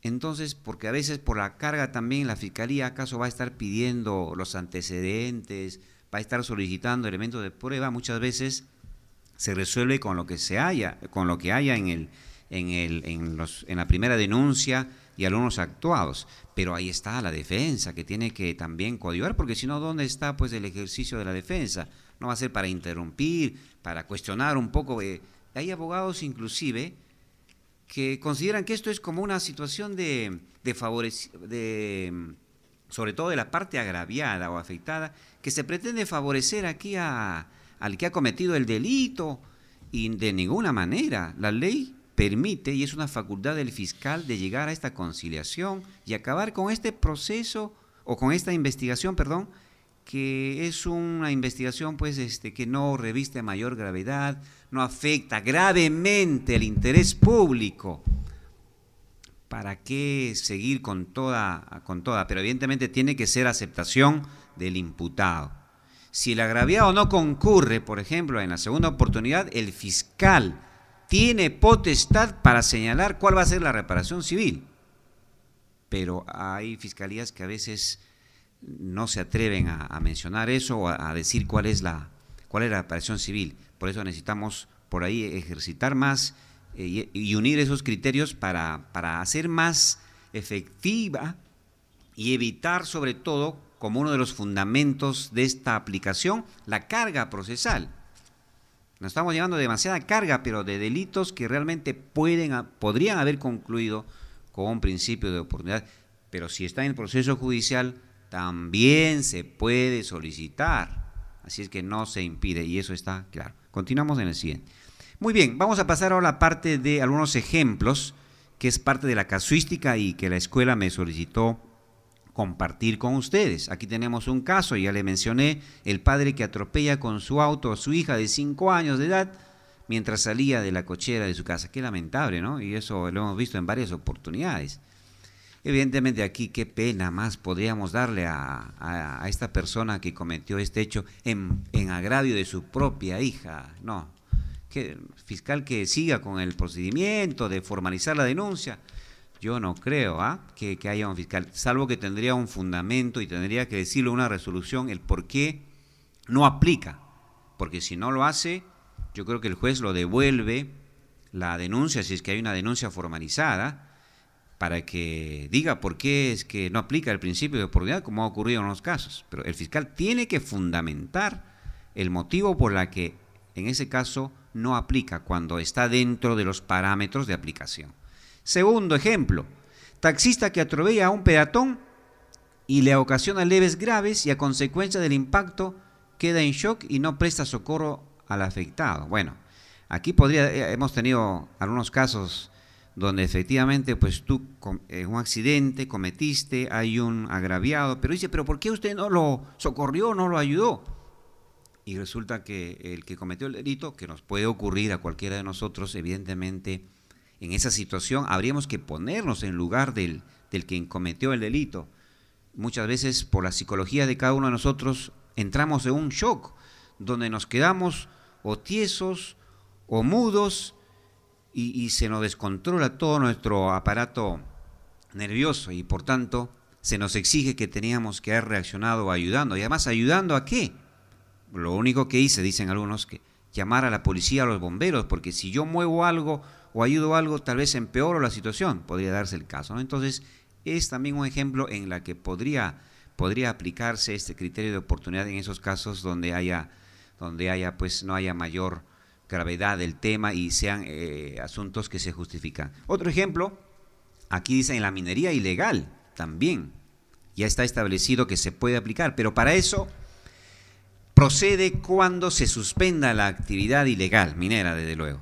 entonces, porque a veces por la carga también la Fiscalía acaso va a estar pidiendo los antecedentes, va a estar solicitando elementos de prueba, muchas veces se resuelve con lo que se haya, con lo que haya en la primera denuncia y algunos actuados, pero ahí está la defensa que tiene que también coadyuvar, porque si no, ¿dónde está pues el ejercicio de la defensa? No va a ser para interrumpir, para cuestionar un poco. Hay abogados inclusive que consideran que esto es como una situación sobre todo de la parte agraviada o afectada, que se pretende favorecer aquí al que ha cometido el delito, y de ninguna manera. La ley permite, y es una facultad del fiscal, de llegar a esta conciliación y acabar con este proceso, o con esta investigación, perdón, que es una investigación pues que no reviste mayor gravedad, no afecta gravemente el interés público. ¿Para qué seguir con toda? Pero evidentemente tiene que ser aceptación del imputado. Si el agraviado no concurre, por ejemplo, en la segunda oportunidad, el fiscal tiene potestad para señalar cuál va a ser la reparación civil. Pero hay fiscalías que a veces no se atreven a mencionar eso o a decir cuál es la reparación civil. Por eso necesitamos por ahí ejercitar más y unir esos criterios para hacer más efectiva y evitar, sobre todo, como uno de los fundamentos de esta aplicación, la carga procesal. Nos estamos llevando demasiada carga, pero de delitos que realmente podrían haber concluido con un principio de oportunidad, pero si está en el proceso judicial, también se puede solicitar. Así es que no se impide, y eso está claro. Continuamos en el siguiente. Muy bien, vamos a pasar ahora a la parte de algunos ejemplos, que es parte de la casuística y que la escuela me solicitó compartir con ustedes. Aquí tenemos un caso, ya le mencioné, el padre que atropella con su auto a su hija de 5 años de edad mientras salía de la cochera de su casa. Qué lamentable, ¿no? Y eso lo hemos visto en varias oportunidades. Evidentemente aquí qué pena más podríamos darle a esta persona que cometió este hecho en agravio de su propia hija. No, que fiscal que siga con el procedimiento de formalizar la denuncia. Yo no creo que haya un fiscal, salvo que tendría un fundamento y tendría que decirle una resolución el por qué no aplica, porque si no lo hace, yo creo que el juez lo devuelve la denuncia, si es que hay una denuncia formalizada, para que diga por qué es que no aplica el principio de oportunidad, como ha ocurrido en los casos. Pero el fiscal tiene que fundamentar el motivo por la que en ese caso no aplica, cuando está dentro de los parámetros de aplicación. Segundo ejemplo, taxista que atropella a un peatón y le ocasiona leves graves y a consecuencia del impacto queda en shock y no presta socorro al afectado. Bueno, aquí hemos tenido algunos casos donde efectivamente pues tú en un accidente cometiste, hay un agraviado, pero dice, pero ¿por qué usted no lo socorrió, no lo ayudó? Y resulta que el que cometió el delito, que nos puede ocurrir a cualquiera de nosotros, evidentemente, en esa situación habríamos que ponernos en lugar del que cometió el delito. Muchas veces por la psicología de cada uno de nosotros entramos en un shock donde nos quedamos o tiesos o mudos y se nos descontrola todo nuestro aparato nervioso y por tanto se nos exige que teníamos que haber reaccionado ayudando. Y además, ¿ayudando a qué? Lo único que hice, dicen algunos, que llamar a la policía, a los bomberos, porque si yo muevo algo o ayudo algo, tal vez empeoro la situación, podría darse el caso, ¿no? Entonces, es también un ejemplo en la que podría aplicarse este criterio de oportunidad en esos casos donde pues no haya mayor gravedad del tema y sean asuntos que se justifican. Otro ejemplo, aquí dice en la minería ilegal también, ya está establecido que se puede aplicar, pero para eso procede cuando se suspenda la actividad ilegal, minera desde luego.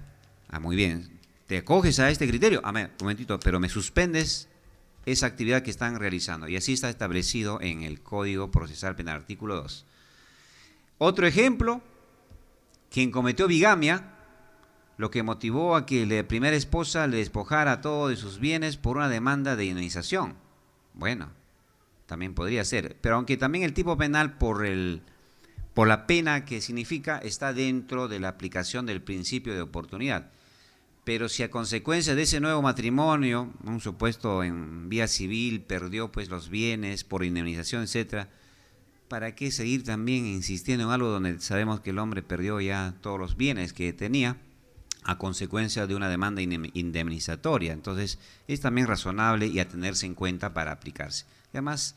Muy bien, ¿te acoges a este criterio? Un momentito, pero me suspendes esa actividad que están realizando. Y así está establecido en el Código Procesal Penal, artículo 2. Otro ejemplo, quien cometió bigamia, lo que motivó a que la primera esposa le despojara todo de sus bienes por una demanda de indemnización. Bueno, también podría ser, pero aunque también el tipo penal por por la pena que significa, está dentro de la aplicación del principio de oportunidad. Pero si a consecuencia de ese nuevo matrimonio, un supuesto en vía civil, perdió pues los bienes por indemnización, etcétera, ¿para qué seguir también insistiendo en algo donde sabemos que el hombre perdió ya todos los bienes que tenía a consecuencia de una demanda indemnizatoria? Entonces es también razonable y a tenerse en cuenta para aplicarse. Y además,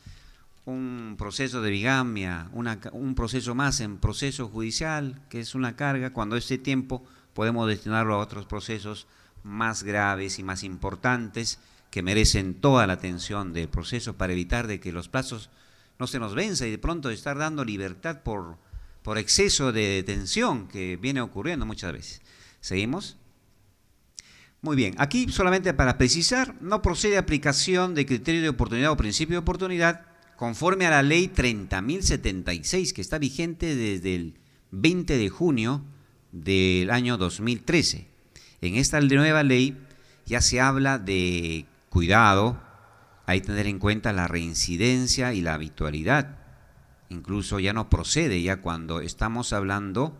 un proceso de bigamia, un proceso más en proceso judicial, que es una carga, cuando ese tiempo podemos destinarlo a otros procesos más graves y más importantes que merecen toda la atención del proceso para evitar de que los plazos no se nos venza y de pronto estar dando libertad por exceso de detención que viene ocurriendo muchas veces. ¿Seguimos? Muy bien, aquí solamente para precisar, no procede aplicación de criterio de oportunidad o principio de oportunidad conforme a la ley 30.076 que está vigente desde el 20 de junio del año 2013. En esta nueva ley ya se habla de cuidado, hay que tener en cuenta la reincidencia y la habitualidad. Incluso ya no procede ya cuando estamos hablando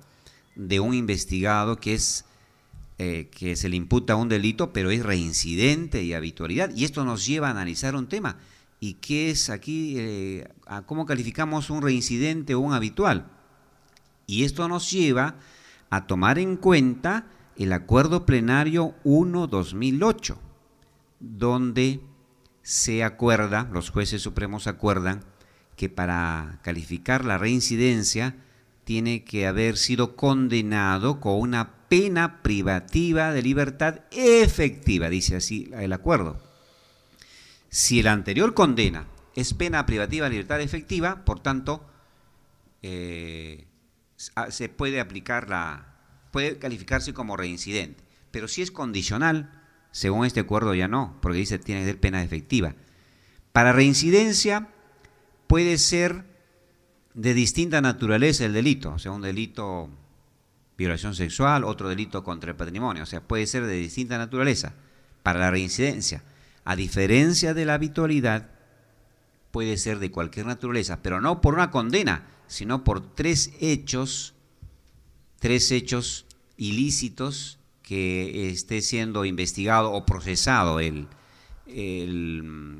de un investigado que se le imputa un delito, pero es reincidente y habitualidad. Y esto nos lleva a analizar un tema. ¿Y qué es aquí? ¿Cómo calificamos un reincidente o un habitual? Y esto nos lleva a tomar en cuenta el Acuerdo Plenario 1/2008, donde se acuerda, los jueces supremos acuerdan, que para calificar la reincidencia tiene que haber sido condenado con una pena privativa de libertad efectiva, dice así el acuerdo. Si la anterior condena es pena privativa de libertad efectiva, por tanto, se puede puede calificarse como reincidente. Pero si es condicional, según este acuerdo ya no, porque dice tiene que ser pena efectiva. Para reincidencia puede ser de distinta naturaleza el delito, o sea, un delito violación sexual, otro delito contra el patrimonio, o sea, puede ser de distinta naturaleza. Para la reincidencia, a diferencia de la habitualidad, puede ser de cualquier naturaleza, pero no por una condena, sino por tres hechos ilícitos que esté siendo investigado o procesado en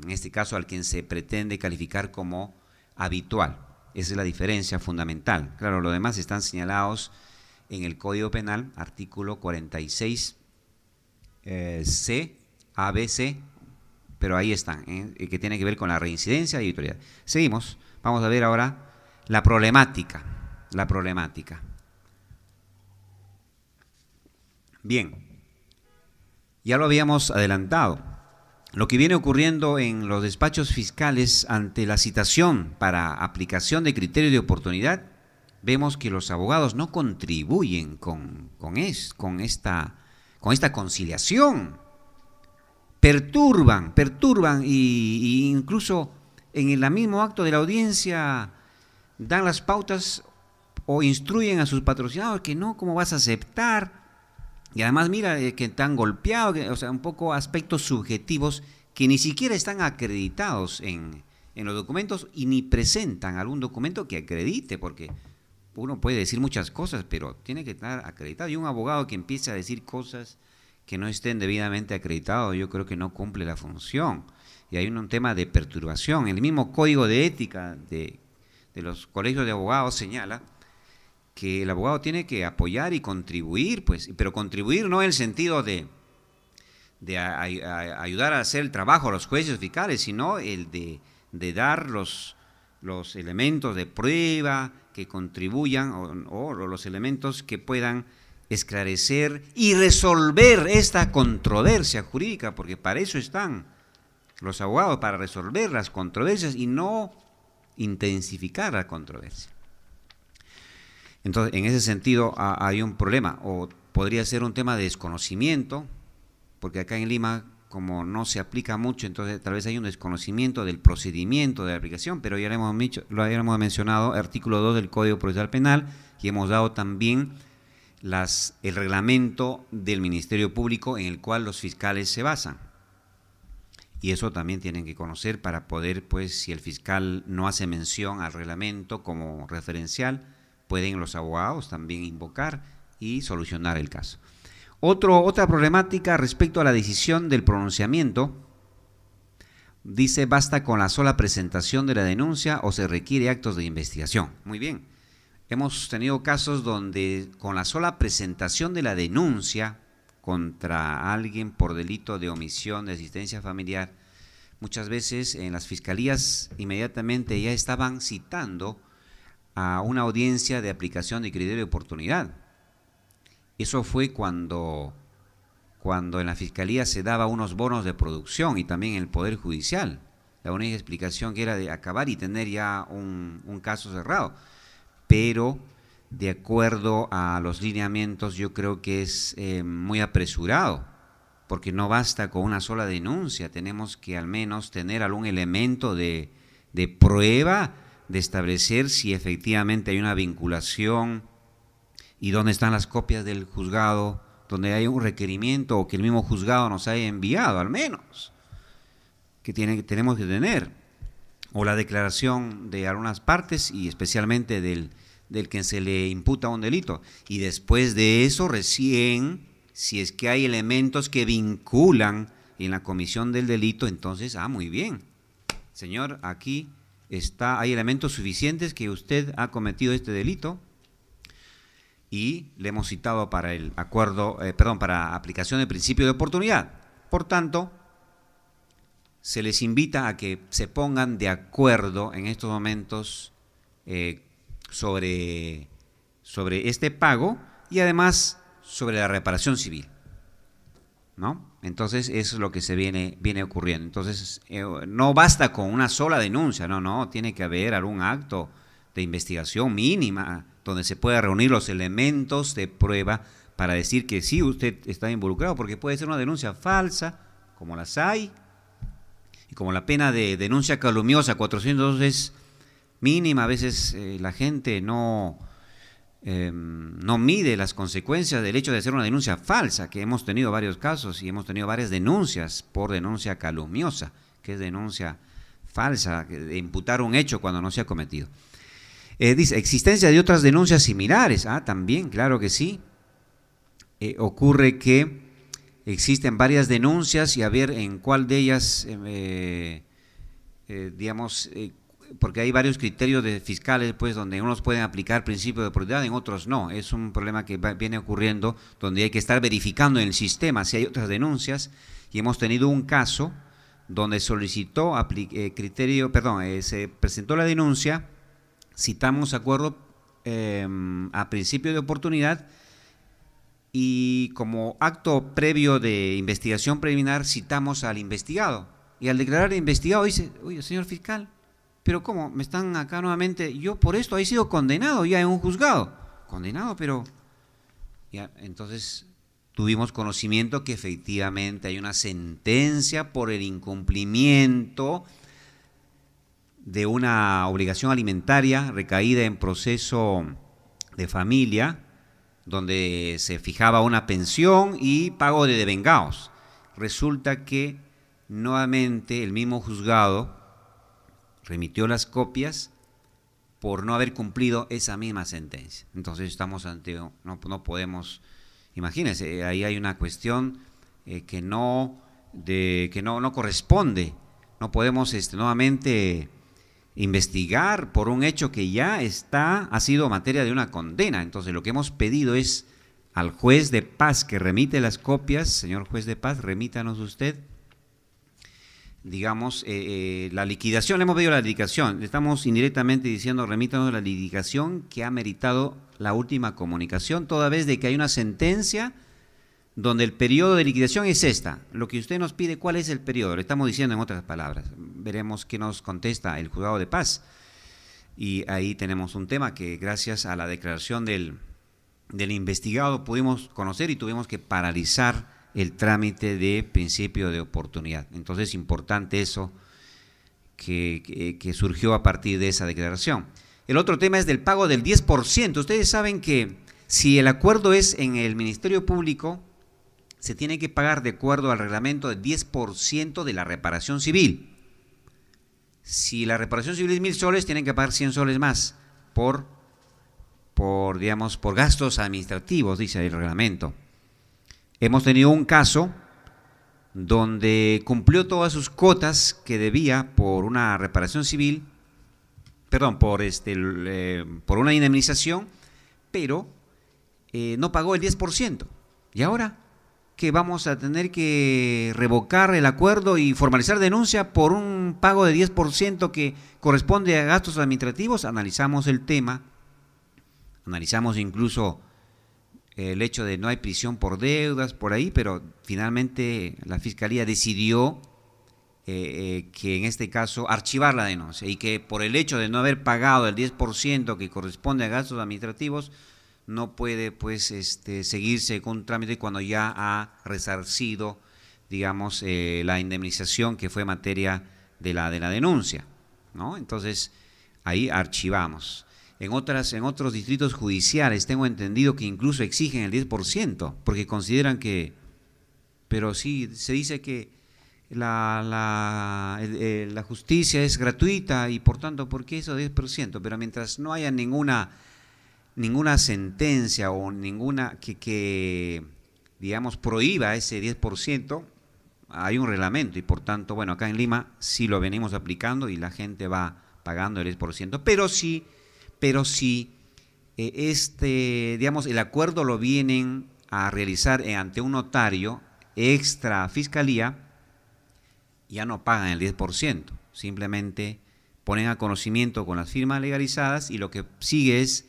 este caso al quien se pretende calificar como habitual. Esa es la diferencia fundamental. Claro, los demás están señalados en el Código Penal, artículo 46 C, A, B, C, pero ahí están, que tiene que ver con la reincidencia y habitualidad. Seguimos, vamos a ver ahora la problemática. Bien, ya lo habíamos adelantado. Lo que viene ocurriendo en los despachos fiscales ante la citación para aplicación de criterio de oportunidad, vemos que los abogados no contribuyen con esta conciliación. Perturban y incluso en el mismo acto de la audiencia dan las pautas o instruyen a sus patrocinados que no, ¿cómo vas a aceptar? Y además mira que están golpeados, o sea, un poco aspectos subjetivos que ni siquiera están acreditados en los documentos y ni presentan algún documento que acredite, porque uno puede decir muchas cosas, pero tiene que estar acreditado. Y un abogado que empiece a decir cosas que no estén debidamente acreditados, yo creo que no cumple la función. Y hay un tema de perturbación. El mismo Código de Ética de los colegios de abogados señala que el abogado tiene que apoyar y contribuir, pues, pero contribuir no en el sentido de ayudar a hacer el trabajo a los jueces fiscales, sino el de dar los elementos de prueba que contribuyan o los elementos que puedan esclarecer y resolver esta controversia jurídica, porque para eso están los abogados, para resolver las controversias y no intensificar la controversia. Entonces, en ese sentido hay un problema, o podría ser un tema de desconocimiento, porque acá en Lima, como no se aplica mucho, entonces tal vez hay un desconocimiento del procedimiento de la aplicación, pero ya lo habíamos mencionado, artículo 2 del Código Procesal Penal, y hemos dado también el reglamento del Ministerio Público en el cual los fiscales se basan. Y eso también tienen que conocer para poder, pues, si el fiscal no hace mención al reglamento como referencial, pueden los abogados también invocar y solucionar el caso. Otra problemática respecto a la decisión del pronunciamiento, dice, basta con la sola presentación de la denuncia o se requiere actos de investigación. Muy bien, hemos tenido casos donde con la sola presentación de la denuncia contra alguien por delito de omisión de asistencia familiar, muchas veces en las fiscalías inmediatamente ya estaban citando a una audiencia de aplicación de criterio de oportunidad. Eso fue cuando en la fiscalía se daba unos bonos de producción y también en el Poder Judicial. La única explicación que era de acabar y tener ya un caso cerrado. Pero de acuerdo a los lineamientos yo creo que es muy apresurado, porque no basta con una sola denuncia, tenemos que al menos tener algún elemento de prueba, de establecer si efectivamente hay una vinculación y dónde están las copias del juzgado, donde hay un requerimiento o que el mismo juzgado nos haya enviado, al menos, que tenemos que tener, o la declaración de algunas partes y especialmente del que se le imputa un delito. Y después de eso recién, si es que hay elementos que vinculan en la comisión del delito, entonces, muy bien, señor, aquí hay elementos suficientes que usted ha cometido este delito y le hemos citado para el acuerdo, para aplicación del principio de oportunidad. Por tanto, se les invita a que se pongan de acuerdo en estos momentos sobre este pago y además sobre la reparación civil, ¿no? Entonces eso es lo que se viene ocurriendo. Entonces no basta con una sola denuncia, no, tiene que haber algún acto de investigación mínima donde se pueda reunir los elementos de prueba para decir que sí, usted está involucrado, porque puede ser una denuncia falsa, como las hay, y como la pena de denuncia calumniosa 402 es mínima, a veces la gente no mide las consecuencias del hecho de hacer una denuncia falsa, que hemos tenido varios casos y hemos tenido varias denuncias por denuncia calumniosa, que es denuncia falsa, de imputar un hecho cuando no se ha cometido. Dice, existencia de otras denuncias similares. También, claro que sí. Ocurre que existen varias denuncias y a ver en cuál de ellas, porque hay varios criterios de fiscales, pues, donde unos pueden aplicar principio de oportunidad, en otros no. Es un problema que viene ocurriendo, donde hay que estar verificando en el sistema si hay otras denuncias, y hemos tenido un caso donde solicitó se presentó la denuncia, citamos acuerdo a principio de oportunidad y como acto previo de investigación preliminar citamos al investigado. Y al declarar investigado dice, oye, señor fiscal, pero ¿cómo? Me están acá nuevamente, yo por esto he sido condenado ya en un juzgado. Condenado, pero... Ya, entonces tuvimos conocimiento que efectivamente hay una sentencia por el incumplimiento de una obligación alimentaria recaída en proceso de familia, donde se fijaba una pensión y pago de devengados. Resulta que nuevamente el mismo juzgado remitió las copias por no haber cumplido esa misma sentencia. Entonces estamos ante, no podemos, imagínense, ahí hay una cuestión que no corresponde. No podemos nuevamente investigar por un hecho que ya ha sido materia de una condena. Entonces lo que hemos pedido es al juez de paz que remite las copias, señor juez de paz, remítanos usted, digamos, la liquidación, le hemos pedido la liquidación, le estamos indirectamente diciendo remítanos la liquidación que ha meritado la última comunicación, toda vez de que hay una sentencia donde el periodo de liquidación es esta. Lo que usted nos pide, ¿cuál es el periodo? Le estamos diciendo en otras palabras. Veremos qué nos contesta el juzgado de paz. Y ahí tenemos un tema que gracias a la declaración del investigado pudimos conocer y tuvimos que paralizar el trámite de principio de oportunidad. Entonces es importante eso que surgió a partir de esa declaración. El otro tema es del pago del 10%. Ustedes saben que si el acuerdo es en el Ministerio Público, se tiene que pagar de acuerdo al reglamento del 10% de la reparación civil. Si la reparación civil es 1.000 soles, tienen que pagar 100 soles más por digamos, por gastos administrativos, dice el reglamento. Hemos tenido un caso donde cumplió todas sus cuotas que debía por una reparación civil, perdón, por una indemnización, pero no pagó el 10%. ¿Y ahora que vamos a tener que revocar el acuerdo y formalizar denuncia por un pago de 10% que corresponde a gastos administrativos? Analizamos el tema, analizamos incluso el hecho de no hay prisión por deudas por ahí, pero finalmente la Fiscalía decidió que en este caso archivar la denuncia y que por el hecho de no haber pagado el 10% que corresponde a gastos administrativos no puede pues seguirse con un trámite cuando ya ha resarcido, digamos, la indemnización que fue materia de la denuncia, ¿no? Entonces ahí archivamos. En otros distritos judiciales tengo entendido que incluso exigen el 10%, porque consideran que, pero sí, se dice que la justicia es gratuita y por tanto, ¿por qué eso 10%? Pero mientras no haya ninguna sentencia o ninguna que digamos, prohíba ese 10%, hay un reglamento y por tanto, bueno, acá en Lima sí lo venimos aplicando y la gente va pagando el 10%, pero sí, digamos, el acuerdo lo vienen a realizar ante un notario extra fiscalía, ya no pagan el 10%, simplemente ponen a conocimiento con las firmas legalizadas y lo que sigue es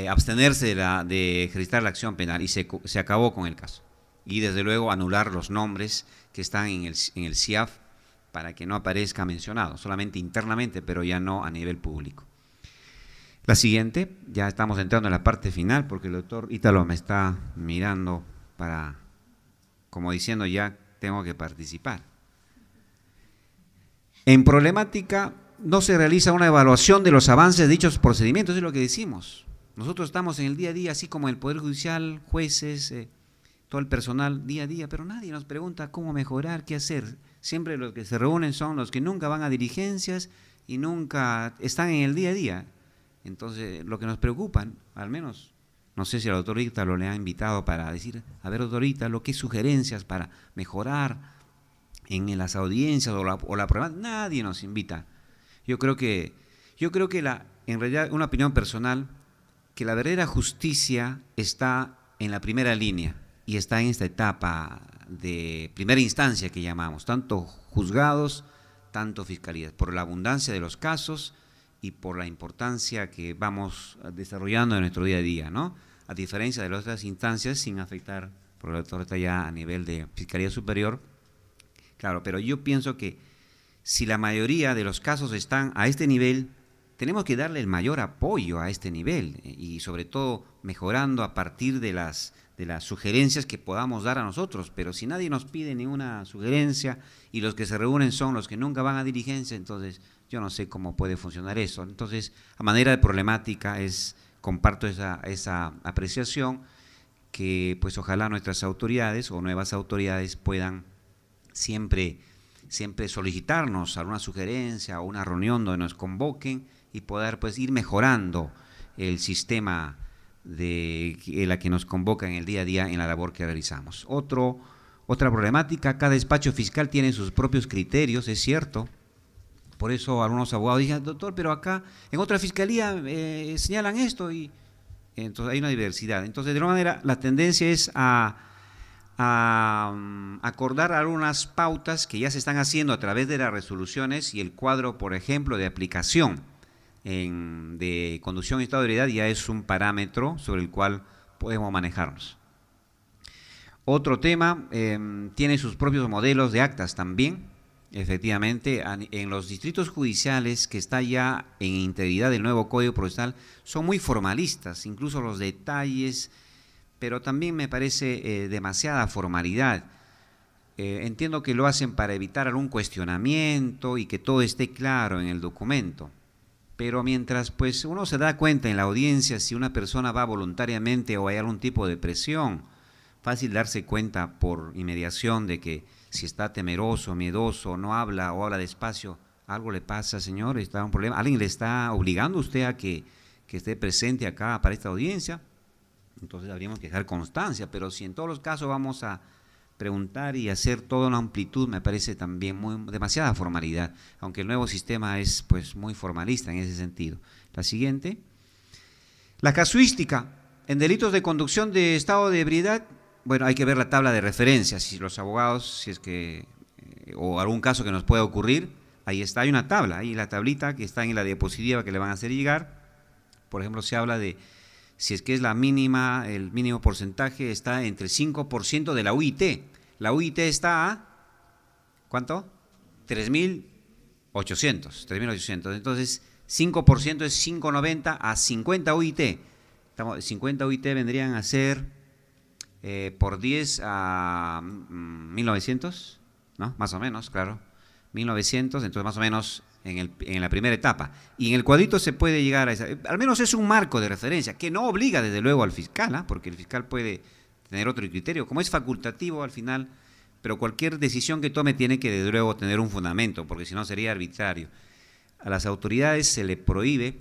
abstenerse de ejercitar la acción penal y se acabó con el caso. Y desde luego anular los nombres que están en el CIAF para que no aparezca mencionado, solamente internamente, pero ya no a nivel público. La siguiente, ya estamos entrando en la parte final porque el doctor Ítalo me está mirando como diciendo ya tengo que participar. En problemática no se realiza una evaluación de los avances de dichos procedimientos, es lo que decimos. Nosotros estamos en el día a día, así como el Poder Judicial, jueces, todo el personal, día a día, pero nadie nos pregunta cómo mejorar, qué hacer. Siempre los que se reúnen son los que nunca van a diligencias y nunca están en el día a día. Entonces, lo que nos preocupa, al menos, no sé si al doctor Ítalo le ha invitado para decir, a ver, doctor Ítalo, ¿qué sugerencias para mejorar en las audiencias o la problemática? Nadie nos invita. Yo creo que en realidad, una opinión personal, que la verdadera justicia está en la primera línea y está en esta etapa de primera instancia que llamamos, tanto juzgados, tanto fiscalías, por la abundancia de los casos y por la importancia que vamos desarrollando en nuestro día a día, ¿no? A diferencia de las otras instancias, sin afectar, porque el doctor está ya a nivel de Fiscalía Superior, claro, pero yo pienso que si la mayoría de los casos están a este nivel, tenemos que darle el mayor apoyo a este nivel y sobre todo mejorando a partir de las sugerencias que podamos dar a nosotros, pero si nadie nos pide ninguna sugerencia y los que se reúnen son los que nunca van a diligencia, entonces yo no sé cómo puede funcionar eso. Entonces, a manera de problemática, comparto esa apreciación que pues ojalá nuestras autoridades o nuevas autoridades puedan siempre solicitarnos alguna sugerencia o una reunión donde nos convoquen y poder pues ir mejorando el sistema de la que nos convoca en el día a día en la labor que realizamos. Otra problemática, cada despacho fiscal tiene sus propios criterios, es cierto. Por eso algunos abogados dicen, doctor, pero acá en otra fiscalía señalan esto y entonces hay una diversidad. Entonces, de alguna manera, la tendencia es a acordar algunas pautas que ya se están haciendo a través de las resoluciones y el cuadro, por ejemplo, de aplicación de conducción y estado de ebriedad ya es un parámetro sobre el cual podemos manejarnos. Otro tema, tiene sus propios modelos de actas también, efectivamente, en los distritos judiciales que está ya en integridad del nuevo Código Procesal, son muy formalistas, incluso los detalles, pero también me parece demasiada formalidad. Entiendo que lo hacen para evitar algún cuestionamiento y que todo esté claro en el documento, pero mientras pues uno se da cuenta en la audiencia si una persona va voluntariamente o hay algún tipo de presión, fácil darse cuenta por inmediación de que si está temeroso, miedoso, no habla o habla despacio, algo le pasa, señor, está un problema, alguien le está obligando a usted a que que esté presente acá para esta audiencia, entonces habríamos que dejar constancia, pero si en todos los casos vamos a preguntar y hacer toda una amplitud, me parece también demasiada formalidad, aunque el nuevo sistema es pues muy formalista en ese sentido. La siguiente. La casuística en delitos de conducción de estado de ebriedad, bueno, hay que ver la tabla de referencia, si los abogados, si es que, o algún caso que nos pueda ocurrir, ahí está, hay una tabla, ahí la tablita que está en la diapositiva que le van a hacer llegar. Por ejemplo, se habla de si es que es la mínima, el mínimo porcentaje está entre el 5% de la UIT. La UIT está a, ¿cuánto? 3.800. Entonces, 5% es 5.90 a 50 UIT. 50 UIT vendrían a ser por 10 a 1.900, ¿no? Más o menos, claro. 1.900, entonces más o menos en la primera etapa. Y en el cuadrito se puede llegar a esa, al menos es un marco de referencia, que no obliga desde luego al fiscal, porque el fiscal puede tener otro criterio, como es facultativo al final, pero cualquier decisión que tome tiene que desde luego tener un fundamento, porque si no sería arbitrario. A las autoridades se le prohíbe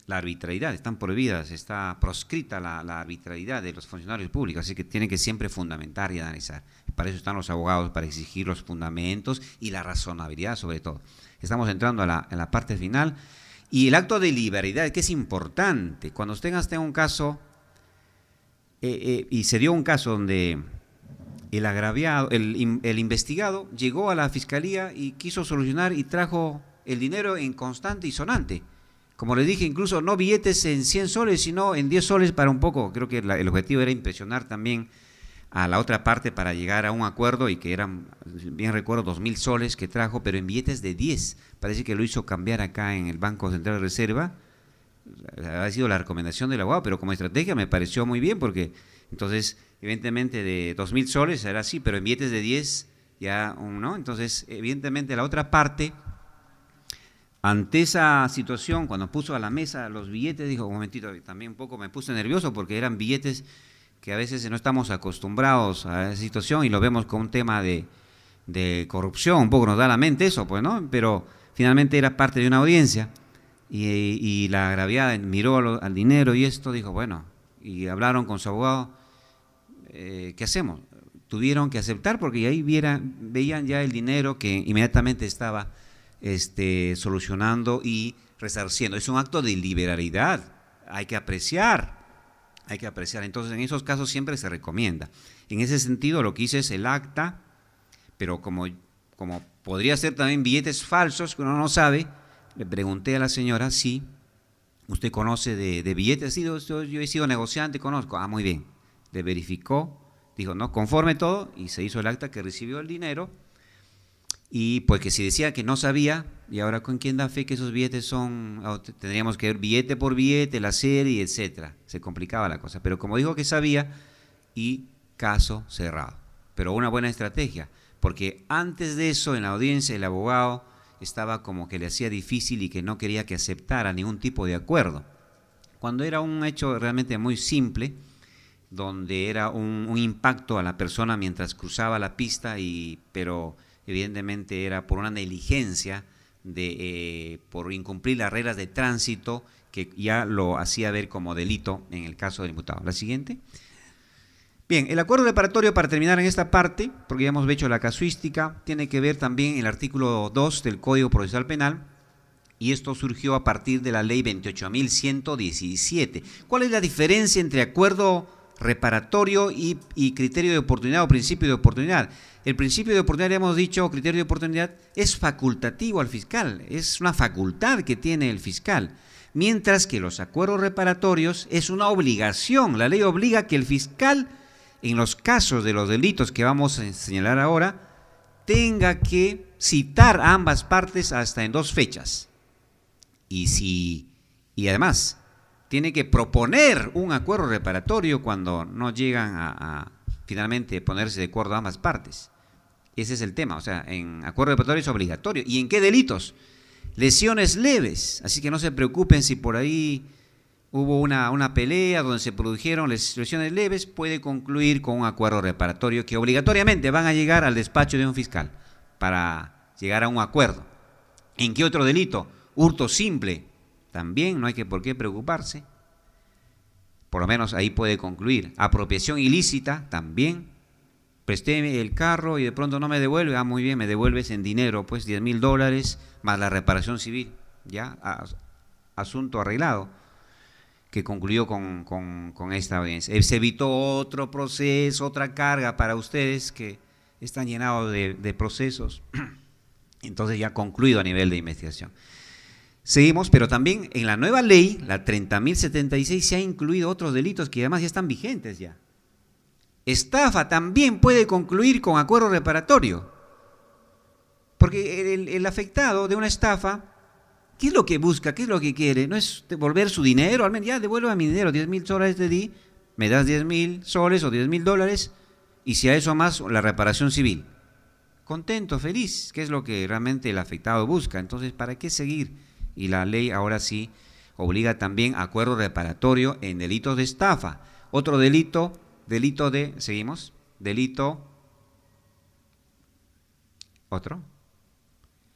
la arbitrariedad, están prohibidas, está proscrita la arbitrariedad de los funcionarios públicos, así que tienen que siempre fundamentar y analizar. Para eso están los abogados, para exigir los fundamentos y la razonabilidad sobre todo. Estamos entrando en la parte final. Y el acto de liberalidad, que es importante. Cuando usted tenga un caso, y se dio un caso donde el agraviado, el investigado llegó a la fiscalía y quiso solucionar y trajo el dinero en constante y sonante. Como les dije, incluso no billetes en 100 soles, sino en 10 soles para un poco. Creo que el objetivo era impresionar también a la otra parte para llegar a un acuerdo, y que eran, bien recuerdo, 2.000 soles que trajo, pero en billetes de 10. Parece que lo hizo cambiar acá en el Banco Central de Reserva. Ha sido la recomendación del abogado, pero como estrategia me pareció muy bien, porque entonces, evidentemente, de 2.000 soles era así, pero en billetes de 10 ya, ¿no? Entonces, evidentemente, la otra parte, ante esa situación, cuando puso a la mesa los billetes, dijo, un momentito, también un poco me puse nervioso, porque eran billetes que a veces no estamos acostumbrados a esa situación y lo vemos como un tema de corrupción, un poco nos da a la mente eso, pues, ¿no? Pero finalmente era parte de una audiencia y la agraviada miró al dinero y esto, dijo, bueno, y hablaron con su abogado, ¿qué hacemos? Tuvieron que aceptar, porque ahí veían ya el dinero que inmediatamente estaba solucionando y resarciendo. Es un acto de liberalidad, hay que apreciar. Entonces, en esos casos siempre se recomienda. En ese sentido, lo que hice es el acta, pero como podría ser también billetes falsos que uno no sabe, le pregunté a la señora si usted conoce de billetes. Sí, yo he sido negociante, conozco. Ah, muy bien. Le verificó, dijo, no, conforme todo, y se hizo el acta que recibió el dinero. Y pues que si decía que no sabía, y ahora con quién da fe que esos billetes son, tendríamos que ver billete por billete, la serie, etcétera. Se complicaba la cosa. Pero como dijo que sabía, y caso cerrado. Pero una buena estrategia, porque antes de eso en la audiencia el abogado estaba como que le hacía difícil y que no quería que aceptara ningún tipo de acuerdo. Cuando era un hecho realmente muy simple, donde era un impacto a la persona mientras cruzaba la pista, pero evidentemente era por una negligencia, por incumplir las reglas de tránsito, que ya lo hacía ver como delito en el caso del imputado. La siguiente. Bien, el acuerdo reparatorio, para terminar en esta parte, porque ya hemos hecho la casuística, tiene que ver también el artículo 2 del Código Procesal Penal, y esto surgió a partir de la ley 28.117. ¿Cuál es la diferencia entre acuerdo reparatorio y criterio de oportunidad o principio de oportunidad? El principio de oportunidad, ya hemos dicho, criterio de oportunidad, es facultativo al fiscal, es una facultad que tiene el fiscal, mientras que los acuerdos reparatorios es una obligación. La ley obliga que el fiscal, en los casos de los delitos que vamos a señalar ahora, tenga que citar a ambas partes hasta en 2 fechas. Y además tiene que proponer un acuerdo reparatorio cuando no llegan a finalmente ponerse de acuerdo a ambas partes. Ese es el tema, o sea, en acuerdo reparatorio es obligatorio. ¿Y en qué delitos? Lesiones leves, así que no se preocupen si por ahí hubo una pelea donde se produjeron lesiones leves, puede concluir con un acuerdo reparatorio que obligatoriamente van a llegar al despacho de un fiscal para llegar a un acuerdo. ¿En qué otro delito? Hurto simple, también no hay por qué preocuparse. Por lo menos ahí puede concluir. Apropiación ilícita, también. Presté el carro y de pronto no me devuelve. Ah, muy bien, me devuelves en dinero, pues $10.000 más la reparación civil. Ya, asunto arreglado, que concluyó con esta audiencia. Se evitó otro proceso, otra carga para ustedes que están llenados de procesos. Entonces ya concluido a nivel de investigación. Seguimos, pero también en la nueva ley, la 30.076, se ha incluido otros delitos que además ya están vigentes ya. Estafa también puede concluir con acuerdo reparatorio. Porque el afectado de una estafa, ¿qué es lo que busca? ¿Qué es lo que quiere? No es devolver su dinero, al menos ya devuelve mi dinero, $10.000 te di, me das $10.000 o $10.000 y si a eso más la reparación civil. Contento, feliz, que es lo que realmente el afectado busca. Entonces, ¿para qué seguir? Y la ley ahora sí obliga también a acuerdo reparatorio en delitos de estafa. Otro delito de, seguimos, otro.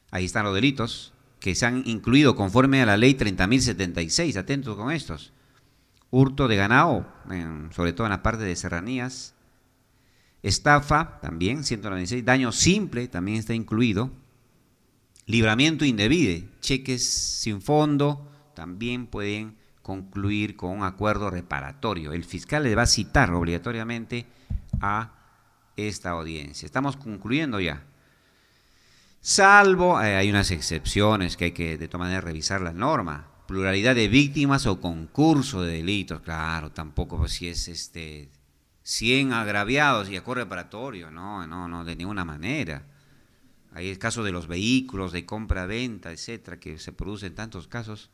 Ahí están los delitos que se han incluido conforme a la ley 30.076, atentos con estos. Hurto de ganado, sobre todo en la parte de serranías. Estafa, también, 196. Daño simple, también está incluido. Libramiento indebido, cheques sin fondo, también pueden concluir con un acuerdo reparatorio. El fiscal le va a citar obligatoriamente a esta audiencia. Estamos concluyendo ya. Salvo, hay unas excepciones que hay que de todas maneras revisar la norma. Pluralidad de víctimas o concurso de delitos. Claro, tampoco pues, si es 100 agraviados y acuerdo reparatorio. No, de ninguna manera. Hay el caso de los vehículos, de compra-venta, etcétera, que se producen tantos casos.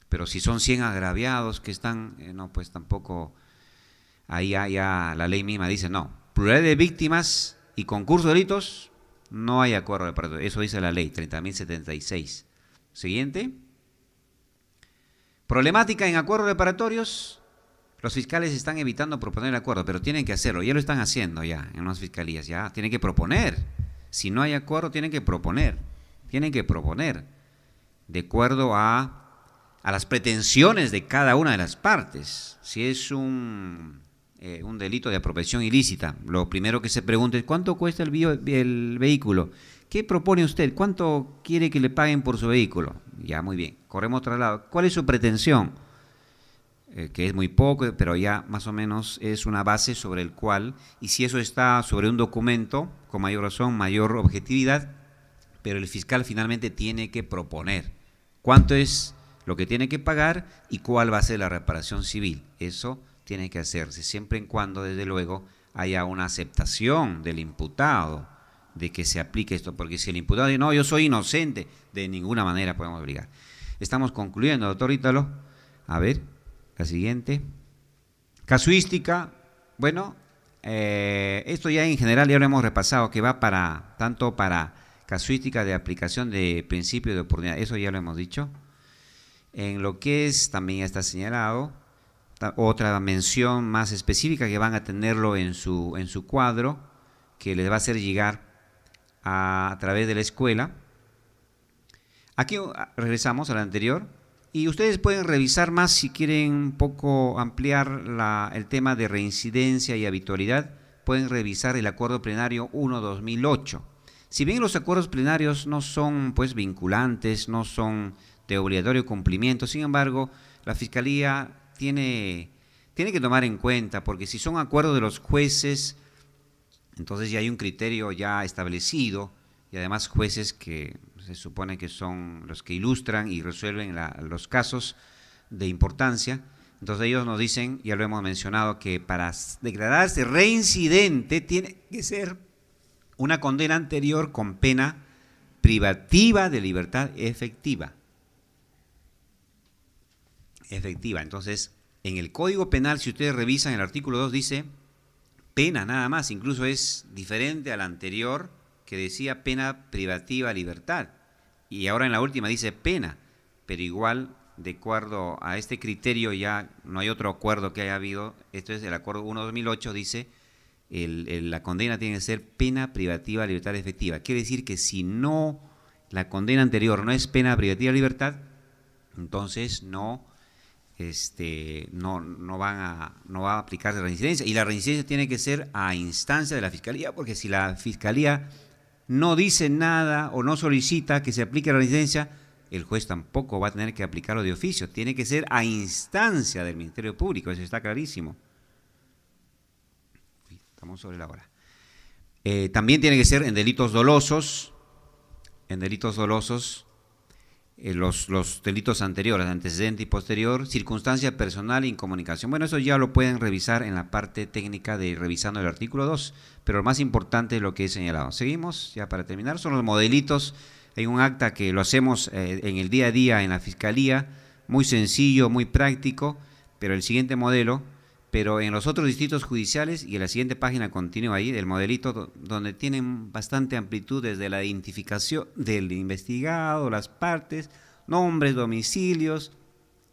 Pero si son 100 agraviados que están, no, pues tampoco, ahí ya la ley misma dice no. Pluralidad de víctimas y concurso de delitos, no hay acuerdo reparatorio. Eso dice la ley 30.076. Siguiente. Problemática en acuerdos reparatorios. Los fiscales están evitando proponer el acuerdo, pero tienen que hacerlo. Ya lo están haciendo ya en unas fiscalías. Ya tienen que proponer. Si no hay acuerdo, tienen que proponer. Tienen que proponer de acuerdo a las pretensiones de cada una de las partes. Si es un delito de apropiación ilícita, lo primero que se pregunta es ¿cuánto cuesta el vehículo? ¿Qué propone usted? ¿Cuánto quiere que le paguen por su vehículo? Ya, muy bien, corremos otro lado. ¿Cuál es su pretensión? Que es muy poco, pero ya más o menos es una base sobre el cual, y si eso está sobre un documento, con mayor razón, mayor objetividad, pero el fiscal finalmente tiene que proponer cuánto es lo que tiene que pagar y cuál va a ser la reparación civil. Eso tiene que hacerse, siempre y cuando, desde luego, haya una aceptación del imputado de que se aplique esto, porque si el imputado dice, no, yo soy inocente, de ninguna manera podemos obligar. Estamos concluyendo, doctor Ítalo. A ver, la siguiente. Casuística, bueno, esto ya en general ya lo hemos repasado, que va tanto para casuística de aplicación de principio de oportunidad, eso ya lo hemos dicho. En lo que es, también ya está señalado, otra mención más específica que van a tenerlo en su cuadro, que les va a hacer llegar a través de la escuela. Aquí regresamos a la anterior, y ustedes pueden revisar más si quieren un poco ampliar el tema de reincidencia y habitualidad, pueden revisar el Acuerdo Plenario 1/2008. Si bien los acuerdos plenarios no son pues vinculantes, no son de obligatorio cumplimiento, sin embargo, la Fiscalía tiene que tomar en cuenta, porque si son acuerdos de los jueces, entonces ya hay un criterio ya establecido, y además jueces que se supone que son los que ilustran y resuelven los casos de importancia. Entonces ellos nos dicen, ya lo hemos mencionado, que para declararse reincidente tiene que ser una condena anterior con pena privativa de libertad efectiva. Entonces, en el Código Penal, si ustedes revisan el artículo 2, dice pena nada más, incluso es diferente al anterior que decía pena privativa de libertad. Y ahora en la última dice pena, pero igual, de acuerdo a este criterio, ya no hay otro acuerdo que haya habido. Esto es el Acuerdo 1/2008, dice la condena tiene que ser pena privativa de libertad efectiva. Quiere decir que si no, la condena anterior no es pena privativa de libertad, Entonces no va a aplicarse reincidencia, y la reincidencia tiene que ser a instancia de la Fiscalía, porque si la Fiscalía no dice nada o no solicita que se aplique la reincidencia, el juez tampoco va a tener que aplicarlo de oficio, tiene que ser a instancia del Ministerio Público, eso está clarísimo. Estamos sobre la hora. También tiene que ser en delitos dolosos, los delitos anteriores, antecedente y posterior, circunstancia personal e incomunicación. Bueno, eso ya lo pueden revisar en la parte técnica de revisando el artículo 2, pero lo más importante es lo que he señalado. Seguimos, ya para terminar, son los modelitos. Hay un acta que lo hacemos en el día a día en la Fiscalía, muy sencillo, muy práctico, pero el siguiente modelo, pero en los otros distritos judiciales, y en la siguiente página continúa ahí, del modelito, donde tienen bastante amplitud desde la identificación del investigado, las partes, nombres, domicilios,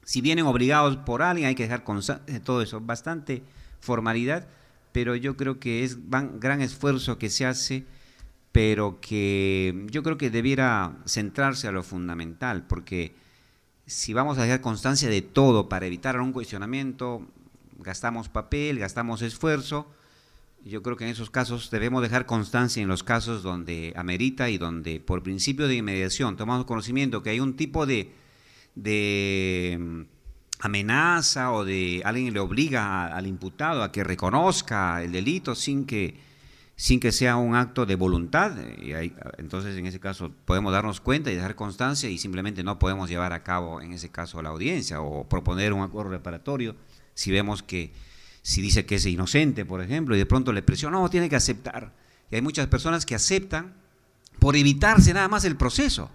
si vienen obligados por alguien hay que dejar constancia, todo eso, bastante formalidad, pero yo creo que es gran esfuerzo que se hace, pero que yo creo que debiera centrarse a lo fundamental, porque si vamos a dejar constancia de todo para evitar un cuestionamiento, gastamos papel, gastamos esfuerzo. Yo creo que en esos casos debemos dejar constancia en los casos donde amerita y donde por principio de inmediación tomamos conocimiento que hay un tipo de amenaza o de alguien le obliga al imputado a que reconozca el delito sin que sea un acto de voluntad, y entonces en ese caso podemos darnos cuenta y dejar constancia y simplemente no podemos llevar a cabo en ese caso la audiencia o proponer un acuerdo reparatorio si vemos que, si dice que es inocente, por ejemplo, y de pronto le presiona, no, tiene que aceptar. Y hay muchas personas que aceptan por evitarse nada más el proceso.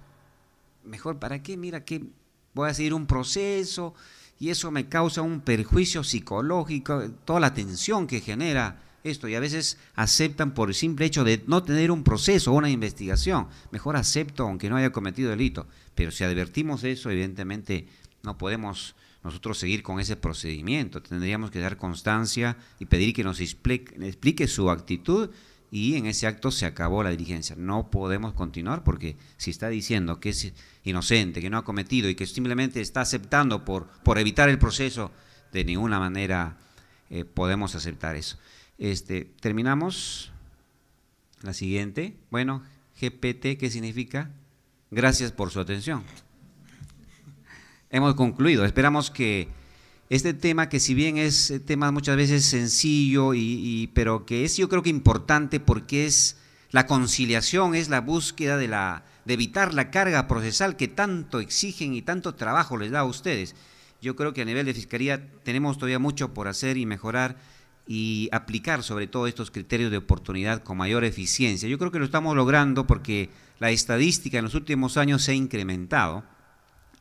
Mejor, ¿para qué? Mira que voy a seguir un proceso y eso me causa un perjuicio psicológico, toda la tensión que genera esto, y a veces aceptan por el simple hecho de no tener un proceso o una investigación. Mejor acepto aunque no haya cometido delito, pero si advertimos eso, evidentemente no podemos nosotros seguir con ese procedimiento, tendríamos que dar constancia y pedir que nos explique su actitud, y en ese acto se acabó la diligencia. No podemos continuar porque si está diciendo que es inocente, que no ha cometido y que simplemente está aceptando por evitar el proceso, de ninguna manera podemos aceptar eso. Terminamos. La siguiente. Bueno, GPT, ¿qué significa? Gracias por su atención. Hemos concluido. Esperamos que este tema, que si bien es tema muchas veces sencillo, pero que es, yo creo que importante, porque es la conciliación, es la búsqueda de evitar la carga procesal que tanto exigen y tanto trabajo les da a ustedes. Yo creo que a nivel de Fiscalía tenemos todavía mucho por hacer y mejorar y aplicar sobre todo estos criterios de oportunidad con mayor eficiencia. Yo creo que lo estamos logrando porque la estadística en los últimos años se ha incrementado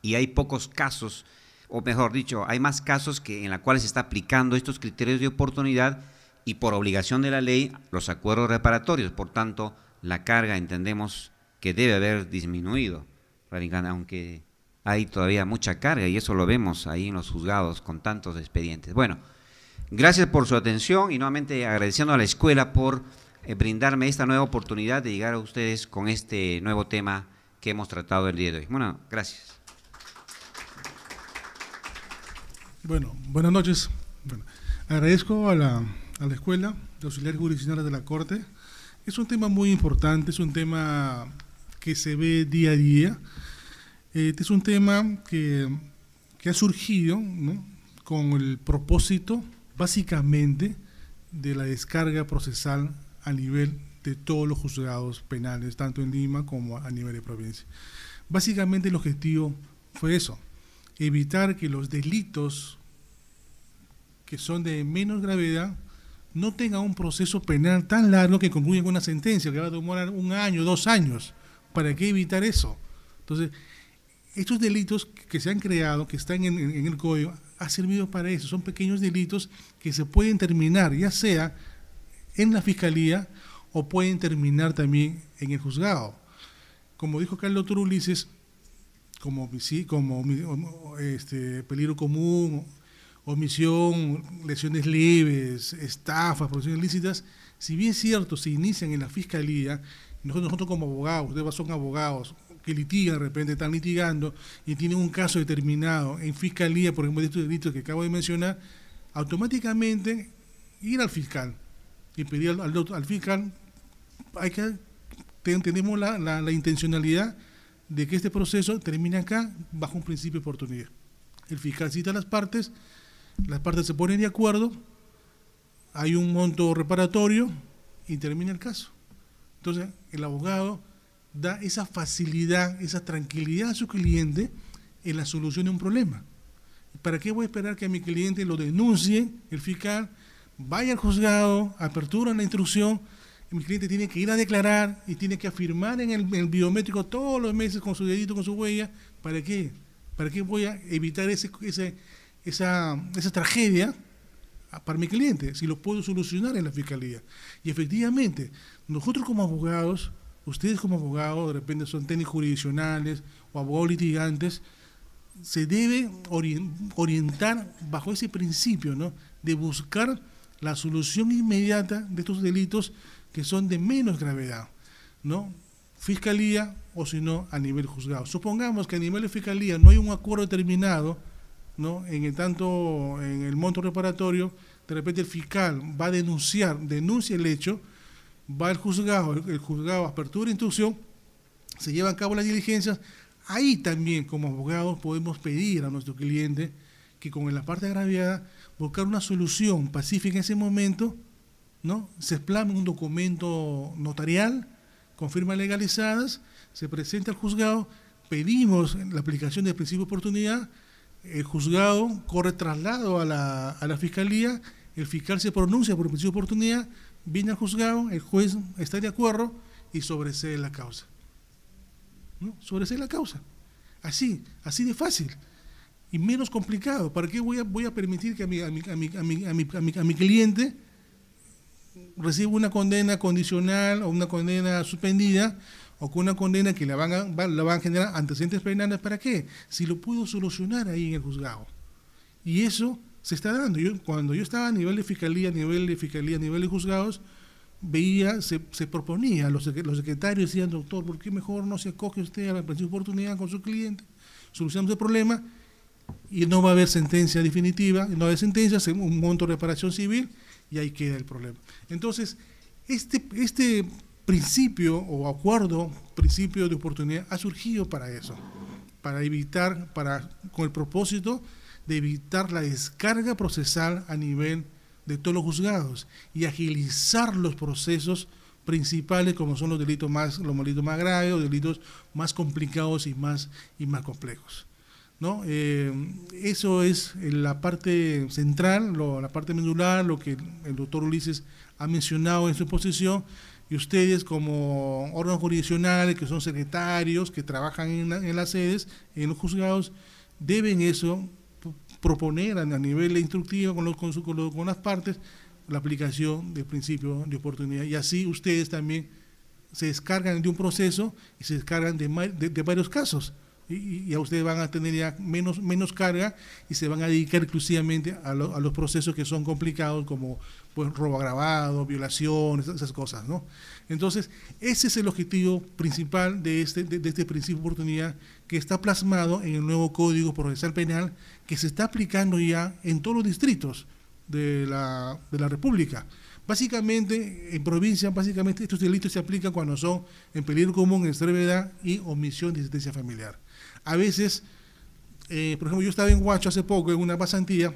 y hay pocos casos, o mejor dicho, hay más casos en los cuales se está aplicando estos criterios de oportunidad y por obligación de la ley los acuerdos reparatorios. Por tanto, la carga entendemos que debe haber disminuido, aunque hay todavía mucha carga y eso lo vemos ahí en los juzgados con tantos expedientes. Bueno, gracias por su atención y nuevamente agradeciendo a la escuela por brindarme esta nueva oportunidad de llegar a ustedes con este nuevo tema que hemos tratado el día de hoy. Bueno, gracias. Bueno, buenas noches. Bueno, agradezco a la escuela de auxiliares jurisdiccionales de la Corte. Es un tema muy importante, es un tema que se ve día a día. Este es un tema que ha surgido, ¿no?, con el propósito, básicamente, de la descarga procesal a nivel de todos los juzgados penales, tanto en Lima como a nivel de provincia. Básicamente el objetivo fue eso, evitar que los delitos que son de menos gravedad no tengan un proceso penal tan largo que concluya con una sentencia que va a demorar 1 año, 2 años. ¿Para qué evitar eso? Entonces, estos delitos que se han creado, que están en el código, ha servido para eso. Son pequeños delitos que se pueden terminar, ya sea en la Fiscalía o pueden terminar también en el juzgado. Como dijo acá el doctor Ulises, como peligro común, omisión, lesiones leves, estafas, profesiones ilícitas, si bien es cierto, se inician en la Fiscalía, nosotros como abogados, ustedes son abogados, que litigan, de repente están litigando y tienen un caso determinado en fiscalía, por ejemplo, de estos delitos que acabo de mencionar, automáticamente ir al fiscal y pedir al fiscal, tenemos la intencionalidad de que este proceso termine acá bajo un principio de oportunidad. El fiscal cita a las partes se ponen de acuerdo, hay un monto reparatorio y termina el caso. Entonces, el abogado da esa facilidad, esa tranquilidad a su cliente en la solución de un problema. ¿Para qué voy a esperar que a mi cliente lo denuncie el fiscal, vaya al juzgado, apertura la instrucción, y mi cliente tiene que ir a declarar y tiene que afirmar en el biométrico todos los meses con su dedito, con su huella? ¿Para qué? ¿Para qué voy a evitar esa tragedia para mi cliente, si lo puedo solucionar en la fiscalía? Y efectivamente, nosotros como abogados, ustedes como abogados, de repente son técnicos jurisdiccionales o abogados litigantes, se debe orientar bajo ese principio, ¿no?, de buscar la solución inmediata de estos delitos que son de menos gravedad, ¿no? Fiscalía o si no a nivel juzgado. Supongamos que a nivel de fiscalía no hay un acuerdo determinado, ¿no?, tanto en el monto reparatorio, de repente el fiscal va a denuncia el hecho, va al juzgado, el juzgado apertura instrucción, se llevan a cabo las diligencias. Ahí también como abogados podemos pedir a nuestro cliente que con la parte agraviada buscar una solución pacífica en ese momento, ¿no? Se plasma un documento notarial con firmas legalizadas, se presenta al juzgado, pedimos la aplicación del principio de oportunidad, el juzgado corre traslado a la fiscalía, el fiscal se pronuncia por el principio de oportunidad, viene al juzgado, el juez está de acuerdo y sobresee la causa, ¿no? Sobresee la causa, así de fácil y menos complicado. ¿Para qué voy a permitir que a mi cliente reciba una condena condicional o una condena suspendida o con una condena que la van a generar antecedentes penales? ¿Para qué? Si lo puedo solucionar ahí en el juzgado. Y eso se está dando. Cuando yo estaba a nivel de fiscalía, a nivel de juzgados, veía, se proponía, los secretarios decían: doctor, ¿por qué mejor no se acoge usted a la principio de oportunidad con su cliente? Solucionamos el problema y no va a haber sentencia definitiva, no va a haber sentencia, un monto de reparación civil y ahí queda el problema. Entonces, este principio o acuerdo, principio de oportunidad, ha surgido para eso, para evitar, con el propósito de evitar la descarga procesal a nivel de todos los juzgados y agilizar los procesos principales, como son los delitos más graves, los delitos más complicados y más complejos, ¿no? Eso es la parte central, la parte medular, lo que el doctor Ulises ha mencionado en su exposición, y ustedes como órganos jurisdiccionales, que son secretarios, que trabajan en las sedes, en los juzgados, deben eso proponer a nivel instructivo con las partes la aplicación del principio de oportunidad, y así ustedes también se descargan de un proceso y se descargan de varios casos, y ya ustedes van a tener ya menos carga y se van a dedicar exclusivamente a los procesos que son complicados, como pues robo agravado, violaciones, esas cosas, ¿no? Entonces, ese es el objetivo principal de este principio de oportunidad, que está plasmado en el nuevo Código Procesal Penal, que se está aplicando ya en todos los distritos de la República. Básicamente, en provincia, estos delitos se aplican cuando son en peligro común, extremidad y omisión de asistencia familiar. A veces, por ejemplo, yo estaba en Huacho hace poco, en una pasantía,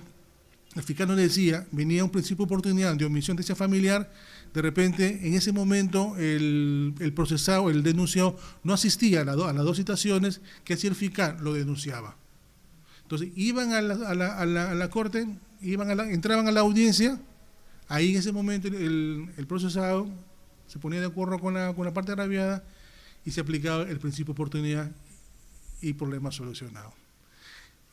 el fiscal nos decía, venía un principio de oportunidad de omisión de asistencia familiar, de repente, en ese momento, el procesado, el denunciado, no asistía a las dos citaciones, que hacía el fiscal, lo denunciaba. Entonces, iban a la corte, entraban a la audiencia, ahí en ese momento el procesado se ponía de acuerdo con la parte agraviada y se aplicaba el principio de oportunidad y problema solucionado.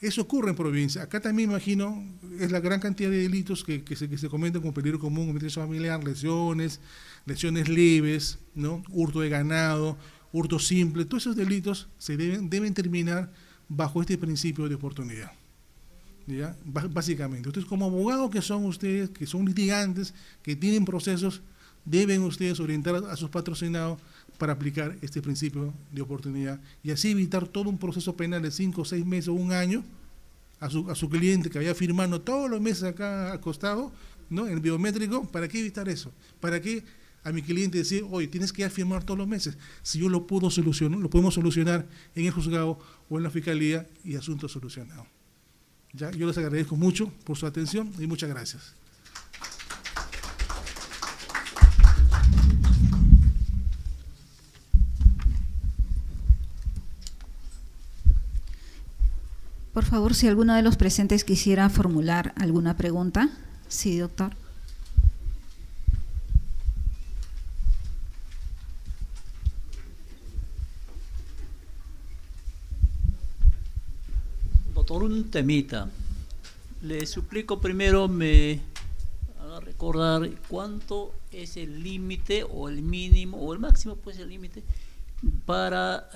Eso ocurre en provincia. Acá también, imagino, es la gran cantidad de delitos que se cometen con peligro común, homicidio familiar, lesiones leves, ¿no? Hurto de ganado, hurto simple, todos esos delitos deben terminar bajo este principio de oportunidad, ¿ya? Básicamente, ustedes como abogados que son litigantes, que tienen procesos, deben ustedes orientar a sus patrocinados para aplicar este principio de oportunidad y así evitar todo un proceso penal de 5, 6 meses o un año a su cliente que vaya firmando todos los meses acá al costado, ¿no?, en el biométrico. ¿Para qué evitar eso? ¿Para qué a mi cliente decir, oye, tienes que ir a firmar todos los meses? Si yo lo podemos solucionar en el juzgado o en la fiscalía y asunto solucionado. Ya, yo les agradezco mucho por su atención y muchas gracias. Por favor, si alguno de los presentes quisiera formular alguna pregunta. Sí, doctor. Doctor, un temita. Le suplico primero me haga recordar cuánto es el límite o el mínimo o el máximo, pues el límite para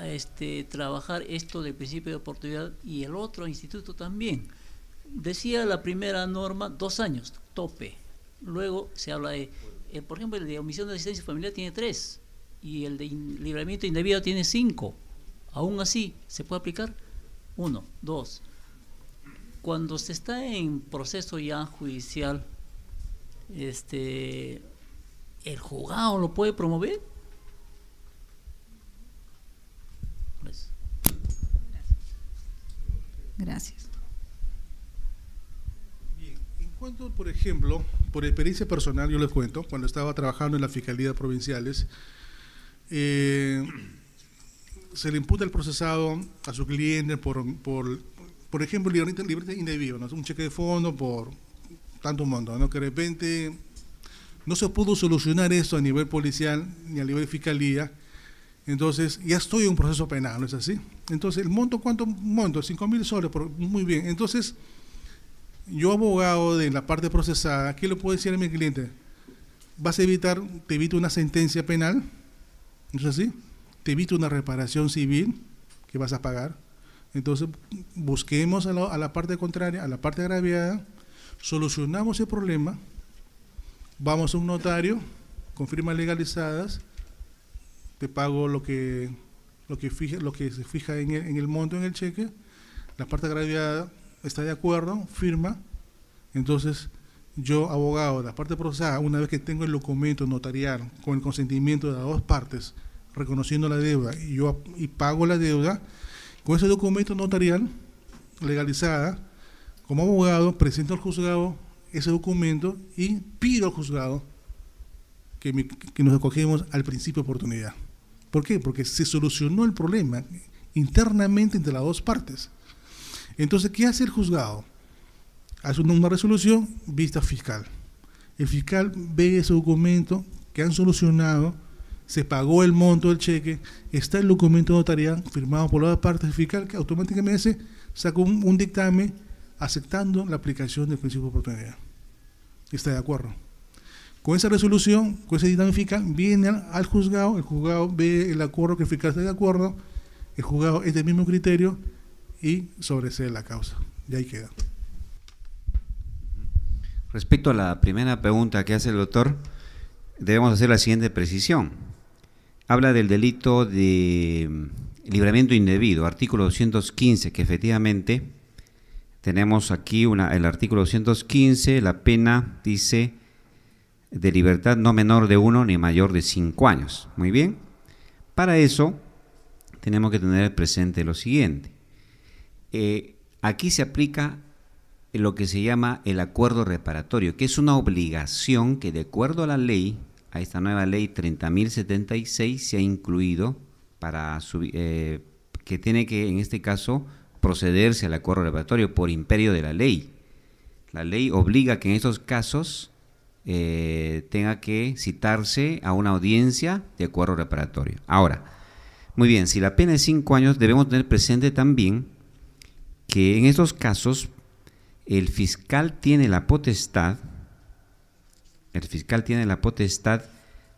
trabajar esto del principio de oportunidad y el otro instituto también. Decía la primera norma 2 años, tope. Luego se habla de, por ejemplo, el de omisión de asistencia familiar tiene 3 y el de libramiento indebido tiene 5. Aún así, ¿se puede aplicar? 1, 2. Cuando se está en proceso ya judicial, ¿el juzgado lo puede promover? Gracias. Bien, en cuanto, por ejemplo, por experiencia personal, yo les cuento, cuando estaba trabajando en las fiscalías provinciales, se le imputa el procesado a su cliente por ejemplo, libramiento indebido, ¿no?, un cheque de fondo por tanto monto, ¿no?, que de repente no se pudo solucionar esto a nivel policial ni a nivel de fiscalía. Entonces, ya estoy en un proceso penal, ¿no es así? Entonces, ¿el monto cuánto monto? 5.000 soles, muy bien. Entonces, yo, abogado de la parte procesada, ¿qué le puedo decir a mi cliente? Te evito una sentencia penal, ¿no es así? Te evito una reparación civil que vas a pagar. Entonces, busquemos a la parte contraria, a la parte agraviada, solucionamos el problema, vamos a un notario con firmas legalizadas, te pago lo que se fija en el monto, en el cheque, la parte agraviada está de acuerdo, firma. Entonces, yo, abogado de la parte procesada, una vez que tengo el documento notarial con el consentimiento de las dos partes, reconociendo la deuda y pago la deuda, con ese documento notarial legalizada, como abogado, presento al juzgado ese documento y pido al juzgado que nos acogemos al principio de oportunidad. ¿Por qué? Porque se solucionó el problema internamente entre las dos partes. Entonces, ¿qué hace el juzgado? Hace una resolución vista fiscal. El fiscal ve ese documento que han solucionado, se pagó el monto del cheque, está el documento notarial firmado por las dos partes, el fiscal que automáticamente sacó un dictamen aceptando la aplicación del principio de oportunidad. Está de acuerdo. Con esa resolución, con ese dictamen fiscal, viene al juzgado, el juzgado ve el acuerdo, que el fiscal está de acuerdo, el juzgado es del mismo criterio y sobresee la causa. Y ahí queda. Respecto a la primera pregunta que hace el doctor, debemos hacer la siguiente precisión. Habla del delito de libramiento indebido, artículo 215, que efectivamente tenemos aquí el artículo 215, la pena dice de libertad no menor de 1 ni mayor de 5 años. Muy bien. Para eso tenemos que tener presente lo siguiente. Aquí se aplica lo que se llama el acuerdo reparatorio, que es una obligación que, de acuerdo a la ley, a esta nueva ley 30.076, se ha incluido para que tiene que, en este caso, procederse al acuerdo reparatorio por imperio de la ley. La ley obliga que en estos casos tenga que citarse a una audiencia de acuerdo reparatorio. Ahora, muy bien, si la pena es 5 años, debemos tener presente también que en estos casos el fiscal tiene la potestad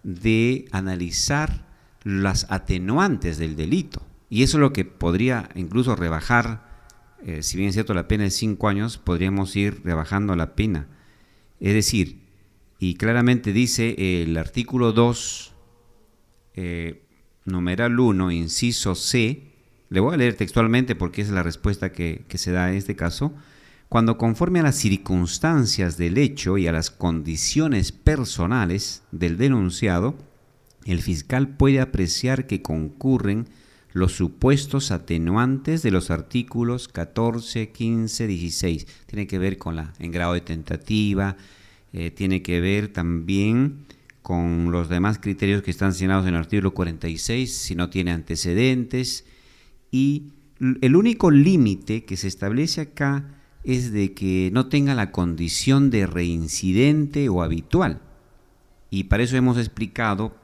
de analizar las atenuantes del delito, y eso es lo que podría incluso rebajar, si bien es cierto la pena es 5 años, podríamos ir rebajando la pena. Es decir, y claramente dice el artículo 2, numeral 1, inciso C, le voy a leer textualmente porque es la respuesta que se da en este caso. Cuando conforme a las circunstancias del hecho y a las condiciones personales del denunciado, el fiscal puede apreciar que concurren los supuestos atenuantes de los artículos 14, 15, 16. Tiene que ver con en grado de tentativa, tiene que ver también con los demás criterios que están señalados en el artículo 46, si no tiene antecedentes, y el único límite que se establece acá es de que no tenga la condición de reincidente o habitual, y para eso hemos explicado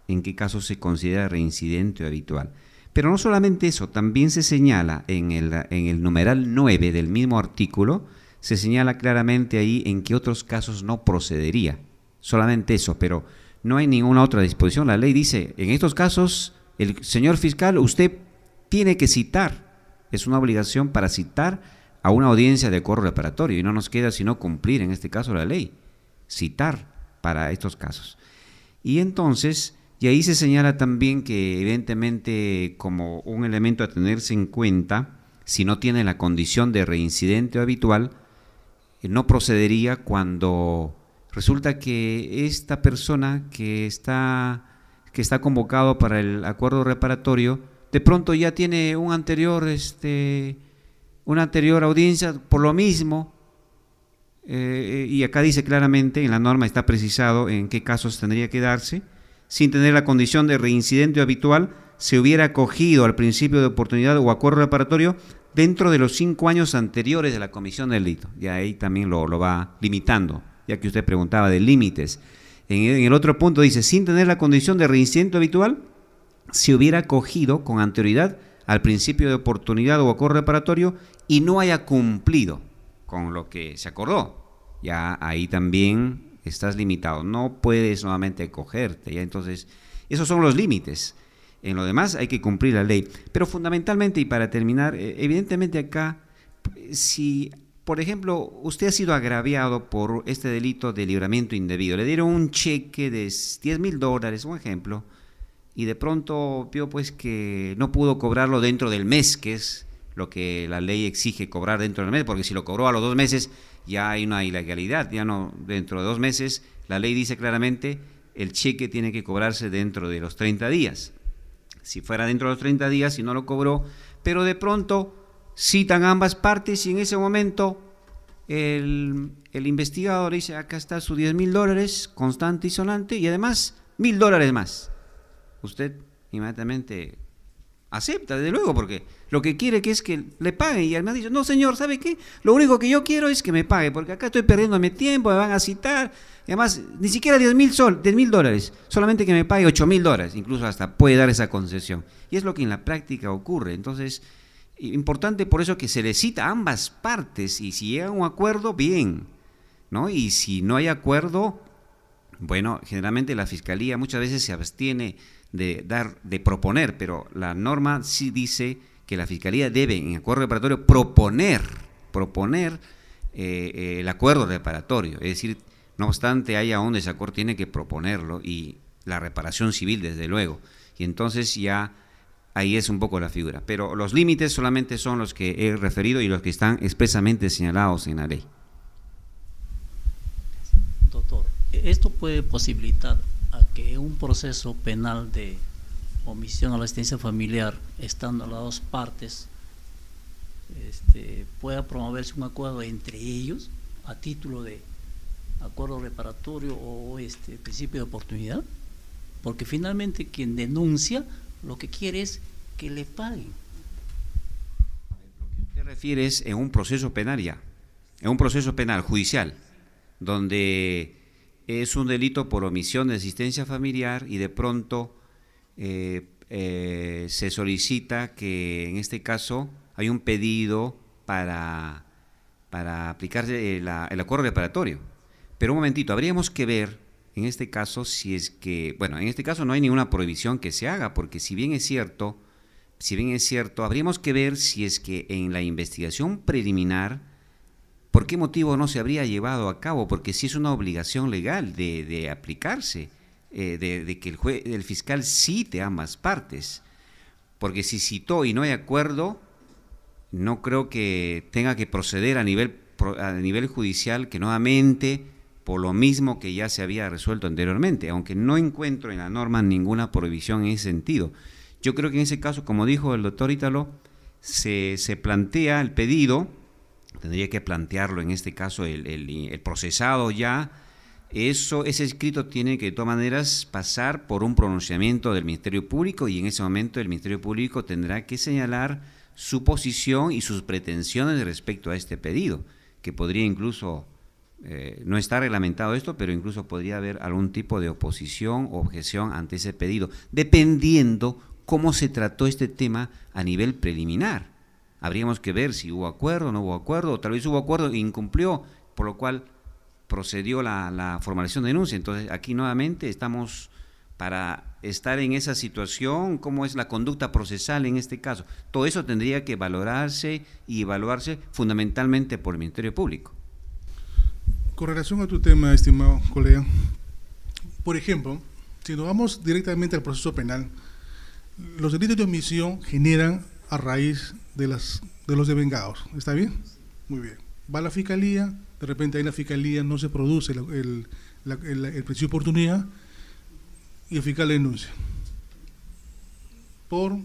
en qué caso se considera reincidente o habitual. Pero no solamente eso, también se señala en el numeral 9 del mismo artículo, se señala claramente ahí en qué otros casos no procedería. Solamente eso, pero no hay ninguna otra disposición. La ley dice, en estos casos, el señor fiscal, usted tiene que citar, es una obligación para citar a una audiencia de acuerdo reparatorio, y no nos queda sino cumplir, en este caso, la ley, citar para estos casos. Y entonces, y ahí se señala también que evidentemente como un elemento a tenerse en cuenta, si no tiene la condición de reincidente o habitual, no procedería cuando resulta que esta persona que está convocado para el acuerdo reparatorio, de pronto ya tiene una anterior audiencia por lo mismo, y acá dice claramente, en la norma está precisado en qué casos tendría que darse, sin tener la condición de reincidente o habitual, se hubiera acogido al principio de oportunidad o acuerdo reparatorio dentro de los 5 años anteriores de la comisión del delito. Y ahí también lo va limitando, ya que usted preguntaba de límites. En el otro punto dice, sin tener la condición de reincidente habitual, se hubiera acogido con anterioridad al principio de oportunidad o acuerdo reparatorio y no haya cumplido con lo que se acordó. Ya ahí también estás limitado, no puedes nuevamente acogerte. Ya entonces, esos son los límites. En lo demás hay que cumplir la ley. Pero fundamentalmente, y para terminar, evidentemente acá, si, por ejemplo, usted ha sido agraviado por este delito de libramiento indebido, le dieron un cheque de $10,000, un ejemplo, y de pronto vio pues que no pudo cobrarlo dentro del mes, que es lo que la ley exige cobrar dentro del mes, porque si lo cobró a los 2 meses ya hay una ilegalidad, ya no, dentro de 2 meses, la ley dice claramente, el cheque tiene que cobrarse dentro de los 30 días. Si fuera dentro de los 30 días y no lo cobró, pero de pronto citan ambas partes y en ese momento el investigador dice, acá está su $10,000, constante y sonante, y además $1,000 más. Usted inmediatamente acepta, desde luego, porque lo que quiere que es que le paguen, y él me ha dicho, no señor, ¿sabe qué? Lo único que yo quiero es que me pague, porque acá estoy perdiendo mi tiempo, me van a citar, y además ni siquiera $10,000, solamente que me pague $8,000, incluso hasta puede dar esa concesión, y es lo que en la práctica ocurre. Entonces, importante por eso que se le cita a ambas partes, y si llega a un acuerdo, bien, ¿no? Y si no hay acuerdo, bueno, generalmente la Fiscalía muchas veces se abstiene de proponer, pero la norma sí dice que la Fiscalía debe, en acuerdo reparatorio, proponer el acuerdo reparatorio, es decir, no obstante haya un desacuerdo, tiene que proponerlo, y la reparación civil, desde luego, y entonces ya ahí es un poco la figura, pero los límites solamente son los que he referido y los que están expresamente señalados en la ley. Doctor, esto puede posibilitar a que un proceso penal de omisión a la asistencia familiar, estando las 2 partes, pueda promoverse un acuerdo entre ellos a título de acuerdo reparatorio o principio de oportunidad, porque finalmente quien denuncia lo que quiere es que le paguen. Lo que usted refiere es en un proceso penal ya, en un proceso penal judicial, donde es un delito por omisión de asistencia familiar y de pronto se solicita que en este caso hay un pedido para aplicarse el acuerdo reparatorio. Pero un momentito, habríamos que ver en este caso si es que, bueno, en este caso no hay ninguna prohibición que se haga, porque si bien es cierto, habríamos que ver si es que en la investigación preliminar, ¿por qué motivo no se habría llevado a cabo? Porque sí es una obligación legal de aplicarse de que el fiscal cite ambas partes, porque si citó y no hay acuerdo, no creo que tenga que proceder a nivel judicial, que nuevamente, por lo mismo que ya se había resuelto anteriormente, aunque no encuentro en la norma ninguna prohibición en ese sentido. Yo creo que en ese caso, como dijo el doctor Ítalo, se plantea el pedido, tendría que plantearlo en este caso el procesado ya. Ese escrito tiene que de todas maneras pasar por un pronunciamiento del Ministerio Público, y en ese momento el Ministerio Público tendrá que señalar su posición y sus pretensiones respecto a este pedido, que podría incluso, no está reglamentado esto, pero incluso podría haber algún tipo de oposición o objeción ante ese pedido, dependiendo cómo se trató este tema a nivel preliminar. Habríamos que ver si hubo acuerdo o no hubo acuerdo, o tal vez hubo acuerdo e incumplió, por lo cual procedió la formalización de denuncia. Entonces, aquí nuevamente estamos para estar en esa situación, cómo es la conducta procesal en este caso. Todo eso tendría que valorarse y evaluarse fundamentalmente por el Ministerio Público. Con relación a tu tema, estimado colega, por ejemplo, si nos vamos directamente al proceso penal, los delitos de omisión generan a raíz de los devengados. ¿Está bien? Muy bien. Va a la fiscalía, de repente ahí en la fiscalía no se produce el principio de oportunidad y el fiscal denuncia. Por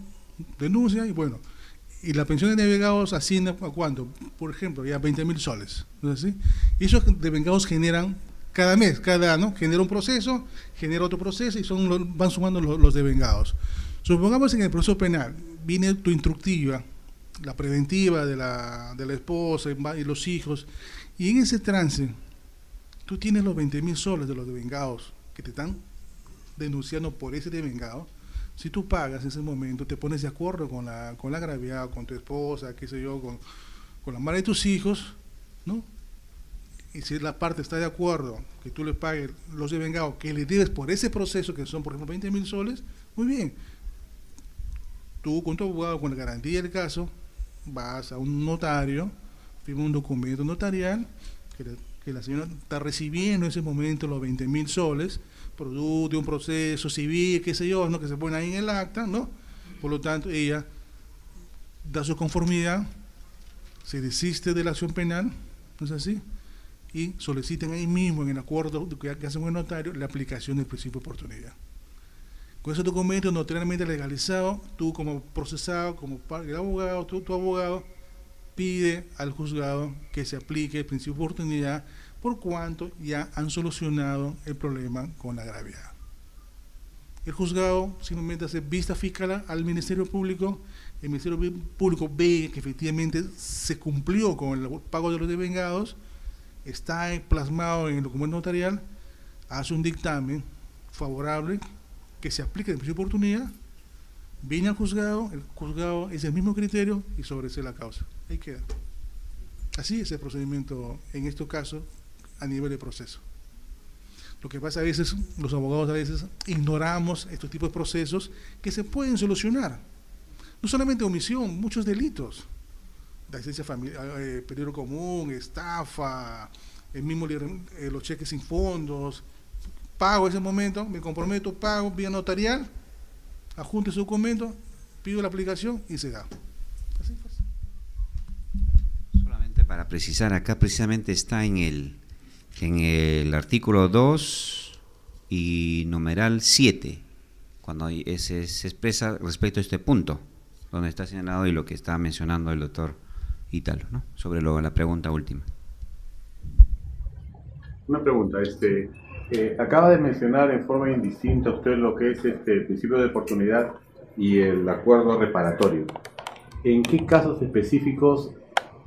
denuncia, y bueno, y la pensión de devengados asciende a ¿cuánto? Por ejemplo, ya 20.000 soles. ¿No es así? Y esos devengados generan cada mes, cada año, genera un proceso, genera otro proceso, y van sumando los devengados. Supongamos en el proceso penal, viene tu instructiva, la preventiva de la esposa y los hijos, y en ese trance, tú tienes los 20.000 soles de los devengados que te están denunciando por ese devengado. Si tú pagas en ese momento, te pones de acuerdo con la agraviada, con tu esposa, qué sé yo, con la madre de tus hijos, ¿no? Y si la parte está de acuerdo que tú le pagues los devengados que le debes por ese proceso, que son por ejemplo 20.000 soles, muy bien. Tú con tu abogado, con la garantía del caso, vas a un notario, firma un documento notarial que la señora está recibiendo en ese momento los 20.000 soles, producto de un proceso civil, qué sé yo, ¿no? Que se pone ahí en el acta, ¿no? Por lo tanto, ella da su conformidad, se desiste de la acción penal, ¿no es así? Y solicitan ahí mismo, en el acuerdo que hacen con el notario, la aplicación del principio de oportunidad. Con ese documento notarialmente legalizado, tú como procesado, como el abogado, tu abogado, pide al juzgado que se aplique el principio de oportunidad por cuanto ya han solucionado el problema con la agraviada. El juzgado simplemente hace vista fiscal al Ministerio Público, el Ministerio Público ve que efectivamente se cumplió con el pago de los devengados, está plasmado en el documento notarial, hace un dictamen favorable que se aplique el principio de oportunidad, viene al juzgado, el juzgado es el mismo criterio y sobresee la causa. Ahí queda. Así es el procedimiento en estos casos a nivel de proceso. Lo que pasa a veces, los abogados a veces ignoramos estos tipos de procesos que se pueden solucionar. No solamente omisión, muchos delitos. La asistencia familiar, peligro común, estafa, los cheques sin fondos. Pago ese momento, me comprometo, pago vía notarial, adjunto ese documento, pido la aplicación y se da. Así pues. Solamente para precisar, acá precisamente está en el artículo 2 y numeral 7, cuando se expresa respecto a este punto, donde está señalado y lo que está mencionando el doctor Ítalo, ¿no? Sobre la pregunta última. Una pregunta, acaba de mencionar en forma indistinta usted lo que es el principio de oportunidad y el acuerdo reparatorio. ¿En qué casos específicos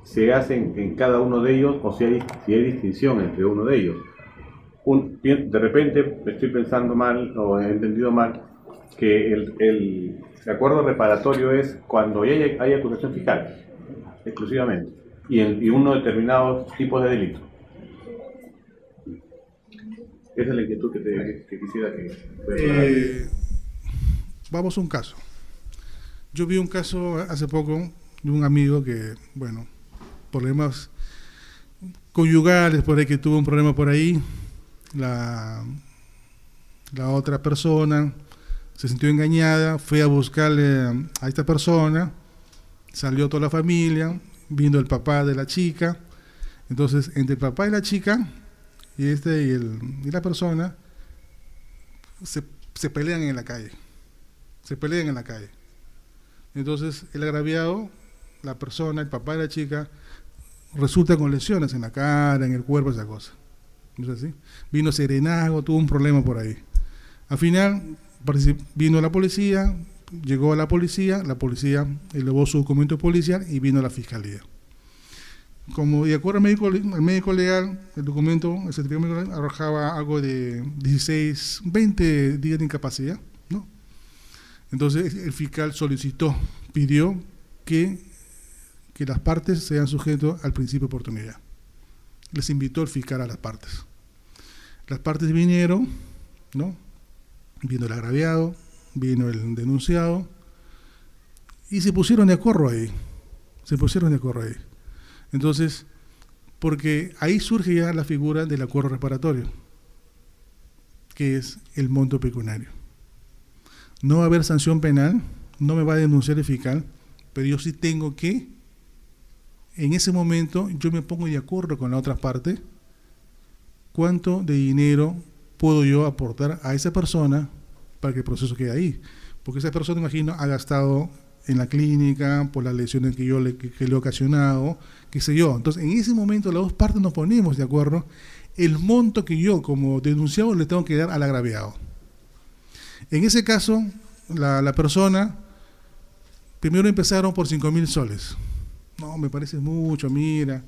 se hacen en cada uno de ellos, o si hay distinción entre uno de ellos? De repente estoy pensando mal o he entendido mal que el acuerdo reparatorio es cuando hay acusación fiscal exclusivamente y uno determinados tipos de delitos. Esa es la inquietud que quisiera que... Vamos a un caso. Yo vi un caso hace poco de un amigo que, bueno, problemas conyugales, por ahí que tuvo un problema por ahí, la La otra persona se sintió engañada, fue a buscarle a esta persona, salió toda la familia, vino el papá de la chica. Entonces, entre el papá y la chica y la persona se pelean en la calle. Se pelean en la calle. Entonces, el agraviado, la persona, el papá de la chica, resulta con lesiones en la cara, en el cuerpo, esa cosa. ¿No es así? Vino serenazgo, tuvo un problema por ahí. Al final, vino la policía, llegó a la policía elevó su documento policial y vino a la fiscalía. Como de acuerdo al médico legal, el documento, el certificado médico legal, arrojaba algo de 20 días de incapacidad, ¿no? Entonces el fiscal pidió que las partes sean sujetos al principio de oportunidad. Les invitó el fiscal a las partes. Las partes vinieron, ¿no? Vino el agraviado, vino el denunciado, y se pusieron de acuerdo ahí. Entonces, porque ahí surge ya la figura del acuerdo reparatorio, que es el monto pecuniario. No va a haber sanción penal, no me va a denunciar el fiscal, pero yo sí tengo que, en ese momento, yo me pongo de acuerdo con la otra parte, cuánto de dinero puedo yo aportar a esa persona para que el proceso quede ahí. Porque esa persona, imagino, ha gastado en la clínica por las lesiones que le he ocasionado, qué sé yo. Entonces, en ese momento las dos partes nos ponemos de acuerdo el monto que yo como denunciado le tengo que dar al agraviado. En ese caso, la persona, primero empezaron por 5.000 soles. No, me parece mucho, mira.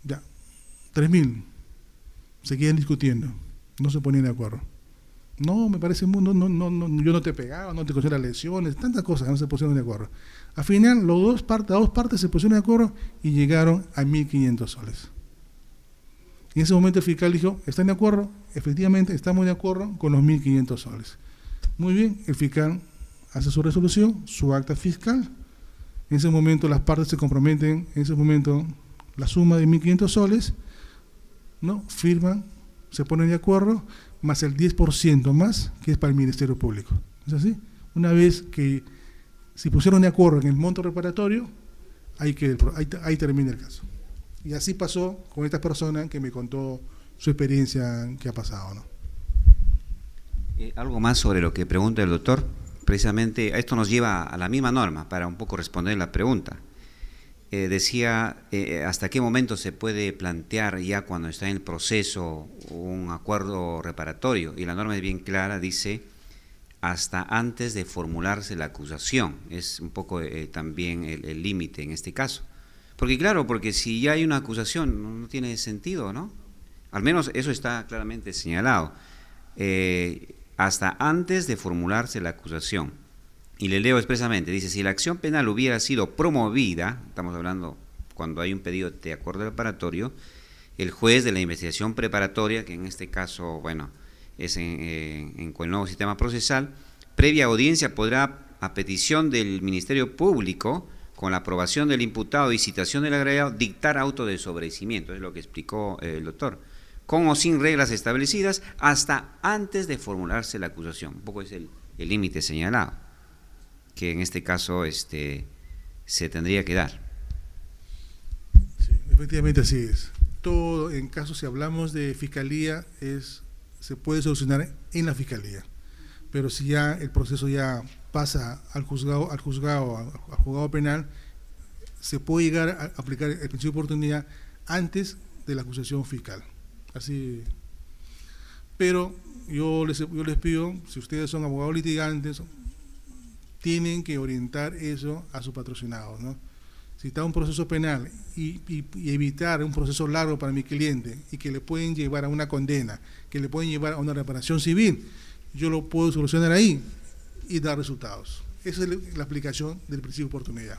Ya, 3.000. Seguían discutiendo, no se ponían de acuerdo. No, me parece, no, yo no te pegaba, no te causé las lesiones, tantas cosas, no se pusieron de acuerdo. Al final, las dos partes se pusieron de acuerdo y llegaron a 1.500 soles. En ese momento el fiscal dijo, ¿están de acuerdo? Efectivamente, estamos de acuerdo con los 1.500 soles. Muy bien, el fiscal hace su resolución, su acta fiscal. En ese momento las partes se comprometen, en ese momento la suma de 1.500 soles, ¿no? Firman, se ponen de acuerdo, más el 10% más, que es para el Ministerio Público. ¿Es así? Una vez que se pusieron de acuerdo en el monto reparatorio, ahí termina el caso. Y así pasó con esta persona que me contó su experiencia que ha pasado, ¿no? Algo más sobre lo que pregunta el doctor. Precisamente esto nos lleva a la misma norma para un poco responder la pregunta. Decía, ¿hasta qué momento se puede plantear ya cuando está en el proceso un acuerdo reparatorio? Y la norma es bien clara, dice, hasta antes de formularse la acusación. Es un poco también el límite en este caso. Porque claro, porque si ya hay una acusación, no tiene sentido, ¿no? Al menos eso está claramente señalado. Hasta antes de formularse la acusación. Y le leo expresamente, dice, si la acción penal hubiera sido promovida, estamos hablando cuando hay un pedido de acuerdo reparatorio, el juez de la investigación preparatoria, que en este caso, bueno, es con el nuevo sistema procesal, previa audiencia podrá, a petición del Ministerio Público, con la aprobación del imputado y citación del agraviado, dictar auto de sobreseimiento, es lo que explicó el doctor, con o sin reglas establecidas, hasta antes de formularse la acusación. Un poco es el límite señalado, que en este caso se tendría que dar. Sí, efectivamente así es. Todo, en caso, si hablamos de fiscalía, se puede solucionar en la fiscalía. Pero si ya el proceso ya pasa al juzgado penal, se puede llegar a aplicar el principio de oportunidad antes de la acusación fiscal. Así. Pero yo les pido, si ustedes son abogados litigantes, tienen que orientar eso a sus patrocinados, ¿no? Si está un proceso penal y evitar un proceso largo para mi cliente y que le pueden llevar a una condena, que le pueden llevar a una reparación civil, yo lo puedo solucionar ahí y dar resultados. Esa es la aplicación del principio de oportunidad.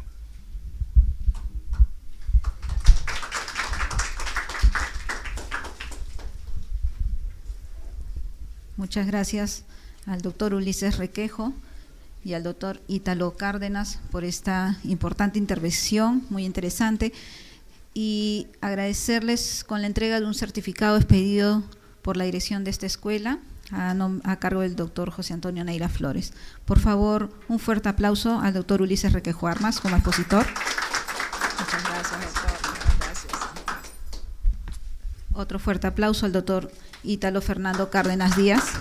Muchas gracias al doctor Ulises Requejo y al doctor Ítalo Cárdenas por esta importante intervención, muy interesante, y agradecerles con la entrega de un certificado expedido por la dirección de esta escuela a cargo del doctor José Antonio Neira Flores. Por favor, un fuerte aplauso al doctor Ulises Requejo Armas como expositor. Muchas gracias, doctor. Muchas gracias. Otro fuerte aplauso al doctor Ítalo Fernando Cárdenas Díaz.